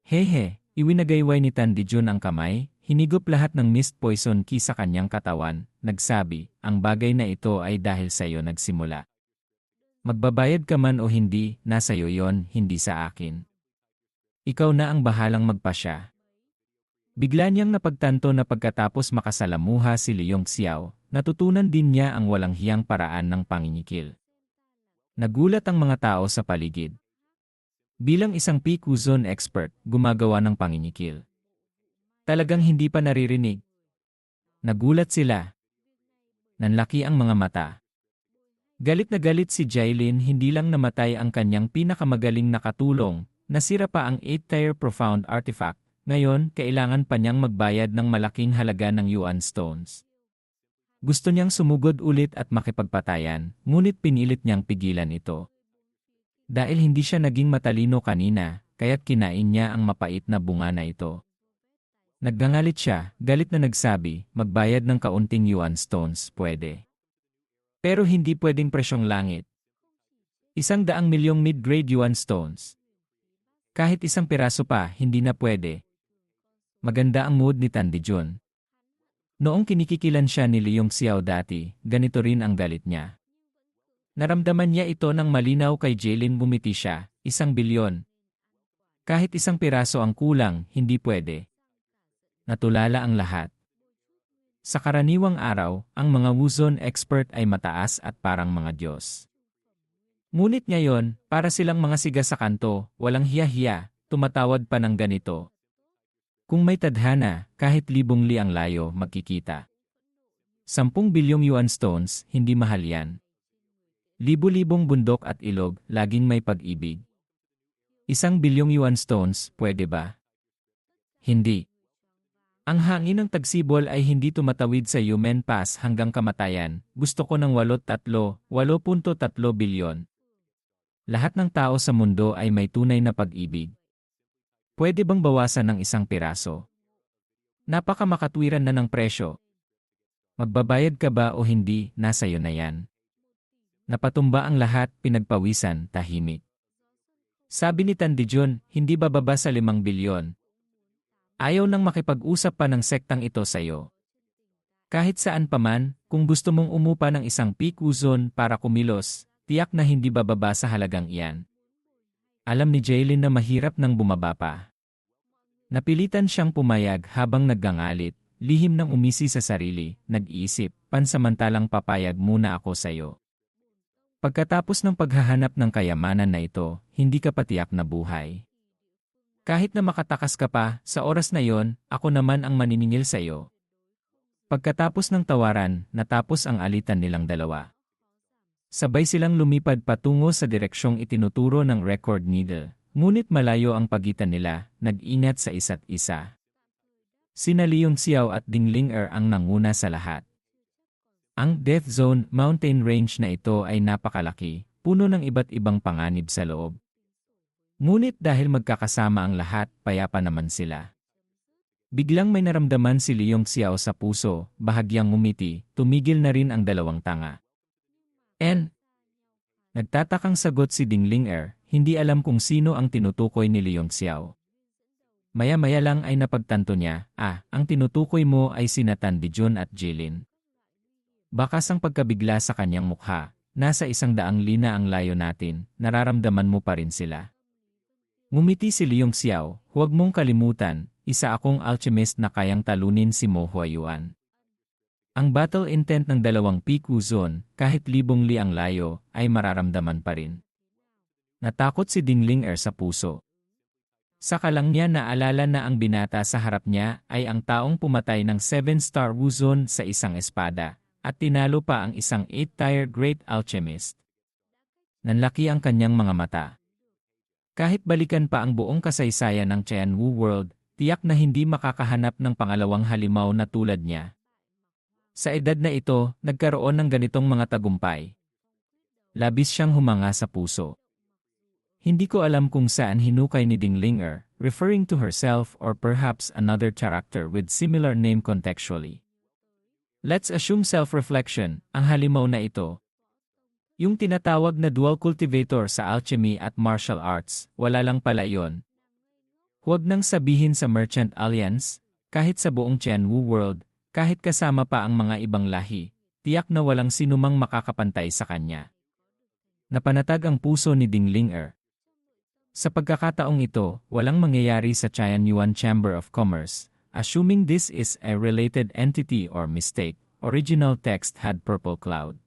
Hehe, iwinagayway ni Tan Dijun ang kamay, hinigop lahat ng mist poison key sa kanyang katawan, nagsabi, "Ang bagay na ito ay dahil sa iyo nagsimula. Magbabayad ka man o hindi, nasa iyo yon, hindi sa akin. Ikaw na ang bahalang magpasya." Bigla niyang napagtanto na pagkatapos makasalamuha si Leong Xiao, natutunan din niya ang walang hiyang paraan ng panginikil. Nagulat ang mga tao sa paligid. Bilang isang Peak Wuzon expert, gumagawa ng panginikil. Talagang hindi pa naririnig. Nagulat sila. Nanlaki ang mga mata. Galit na galit si Jailin, hindi lang namatay ang kanyang pinakamagaling na katulong, nasira pa ang 8-tier profound artifact. Ngayon, kailangan pa niyang magbayad ng malaking halaga ng yuan stones. Gusto niyang sumugod ulit at makipagpatayan, ngunit pinilit niyang pigilan ito. Dahil hindi siya naging matalino kanina, kaya't kinain niya ang mapait na bunga na ito. Naggangalit siya, galit na nagsabi, "Magbayad ng kaunting yuan stones, pwede. Pero hindi pwedeng presyong langit. 100 milyong mid-grade yuan stones. Kahit isang piraso pa, hindi na pwede." Maganda ang mood ni Tan Dijun. Noong kinikikilan siya ni Leong Xiao dati, ganito rin ang galit niya. Naramdaman niya ito ng malinaw kay Jailin, bumiti siya, 1 bilyon. Kahit isang piraso ang kulang, hindi pwede. Natulala ang lahat. Sa karaniwang araw, ang mga Wuzon expert ay mataas at parang mga Diyos. Ngunit ngayon, para silang mga siga sa kanto, walang hiya-hiya, tumatawad pa ng ganito. Kung may tadhana, kahit 1,000 li ang layo, magkikita. 10 bilyong yuan stones, hindi mahal yan. Libo-libong bundok at ilog, laging may pag-ibig. 1 bilyong yuan stones, pwede ba? Hindi. Ang hangin ng tagsibol ay hindi tumatawid sa Yumen Pass hanggang kamatayan. Gusto ko ng 8.3 bilyon. Lahat ng tao sa mundo ay may tunay na pag-ibig. Pwede bang bawasan ng 1 piraso? Napakamakatwiran na ng presyo. Magbabayad ka ba o hindi, nasa iyo na yan. Napatumba ang lahat, pinagpawisan, tahimik. Sabi ni Tandijon, hindi bababa sa 5 bilyon. Ayaw nang makipag-usap pa ng sektang ito sa'yo. Kahit saan pa man, kung gusto mong umupa ng isang PQ zone para kumilos, tiyak na hindi bababa sa halagang iyan. Alam ni Jaylin na mahirap nang bumaba pa. Napilitan siyang pumayag habang naggangalit, lihim ng umisi sa sarili, nag-iisip, pansamantalang papayag muna ako sa'yo. Pagkatapos ng paghahanap ng kayamanan na ito, hindi ka patiyak na buhay. Kahit na makatakas ka pa, sa oras na yon, ako naman ang maniningil sa'yo. Pagkatapos ng tawaran, natapos ang alitan nilang dalawa. Sabay silang lumipad patungo sa direksyong itinuturo ng record needle, ngunit malayo ang pagitan nila, nag-ingat sa isa't isa. Sina Leong Xiao at Ding Ling-er ang nanguna sa lahat. Ang Death Zone mountain range na ito ay napakalaki, puno ng iba't ibang panganib sa loob. Ngunit dahil magkakasama ang lahat, payapa naman sila. Biglang may naramdaman si Leong Xiao sa puso, bahagyang ngumiti, tumigil na rin ang dalawang tanga. Nagtatakang sagot si Ding Ling-er, hindi alam kung sino ang tinutukoy ni Leong Xiao. Maya-maya lang ay napagtanto niya, ang tinutukoy mo ay sina Tandijon at Jaylin. Bakas ang pagkabigla sa kanyang mukha, nasa 100 lina ang layo natin, nararamdaman mo pa rin sila. Ngumiti si Leong Xiao, huwag mong kalimutan, isa akong alchemist na kayang talunin si Mo Huayuan. Ang battle intent ng 2 PQ zone, kahit 1,000 li ang layo, ay mararamdaman pa rin. Natakot si Ding Ling-er sa puso. Saka lang niya naalala na ang binata sa harap niya ay ang taong pumatay ng 7-star Wuzon sa isang espada, at tinalo pa ang isang 8-tier Great Alchemist. Nanlaki ang kanyang mga mata. Kahit balikan pa ang buong kasaysayan ng Qianwu World, tiyak na hindi makakahanap ng pangalawang halimaw na tulad niya. Sa edad na ito, nagkaroon ng ganitong mga tagumpay. Labis siyang humanga sa puso. Hindi ko alam kung saan hinukay ni Ding Ling-er, referring to herself or perhaps another character with similar name contextually. Let's assume self-reflection, ang halimaw na ito. Yung tinatawag na dual cultivator sa alchemy at martial arts, wala lang pala iyon. Huwag nang sabihin sa Merchant Alliance, kahit sa buong Qianwu World, kahit kasama pa ang mga ibang lahi, tiyak na walang sinumang makakapantay sa kanya. Napanatag ang puso ni Ding Ling-er. Sa pagkakataong ito, walang mangyayari sa Qianyuan Chamber of Commerce, assuming this is a related entity or mistake, original text had purple cloud.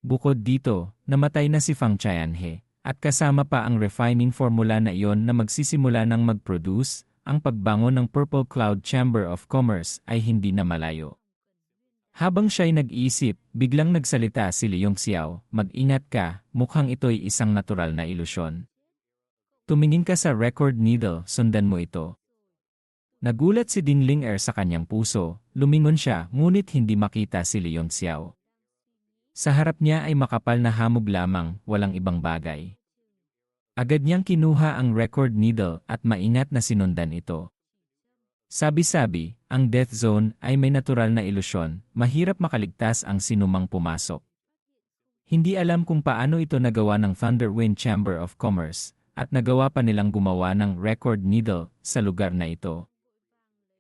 Bukod dito, namatay na si Fang Qianhe, at kasama pa ang refining formula na iyon na magsisimula ng mag-produce, ang pagbangon ng Purple Cloud Chamber of Commerce ay hindi na malayo. Habang siya'y nag-iisip, biglang nagsalita si Leong Xiao, mag-ingat ka, mukhang ito'y isang natural na ilusyon. Tumingin ka sa record needle, sundan mo ito. Nagulat si Ding Ling-er sa kanyang puso, lumingon siya ngunit hindi makita si Leong Xiao. Sa harap niya ay makapal na hamog lamang, walang ibang bagay. Agad niyang kinuha ang record needle at maingat na sinundan ito. Sabi-sabi, ang Death Zone ay may natural na ilusyon, mahirap makaligtas ang sinumang pumasok. Hindi alam kung paano ito nagawa ng Thunderwind Chamber of Commerce, at nagawa pa nilang gumawa ng record needle sa lugar na ito.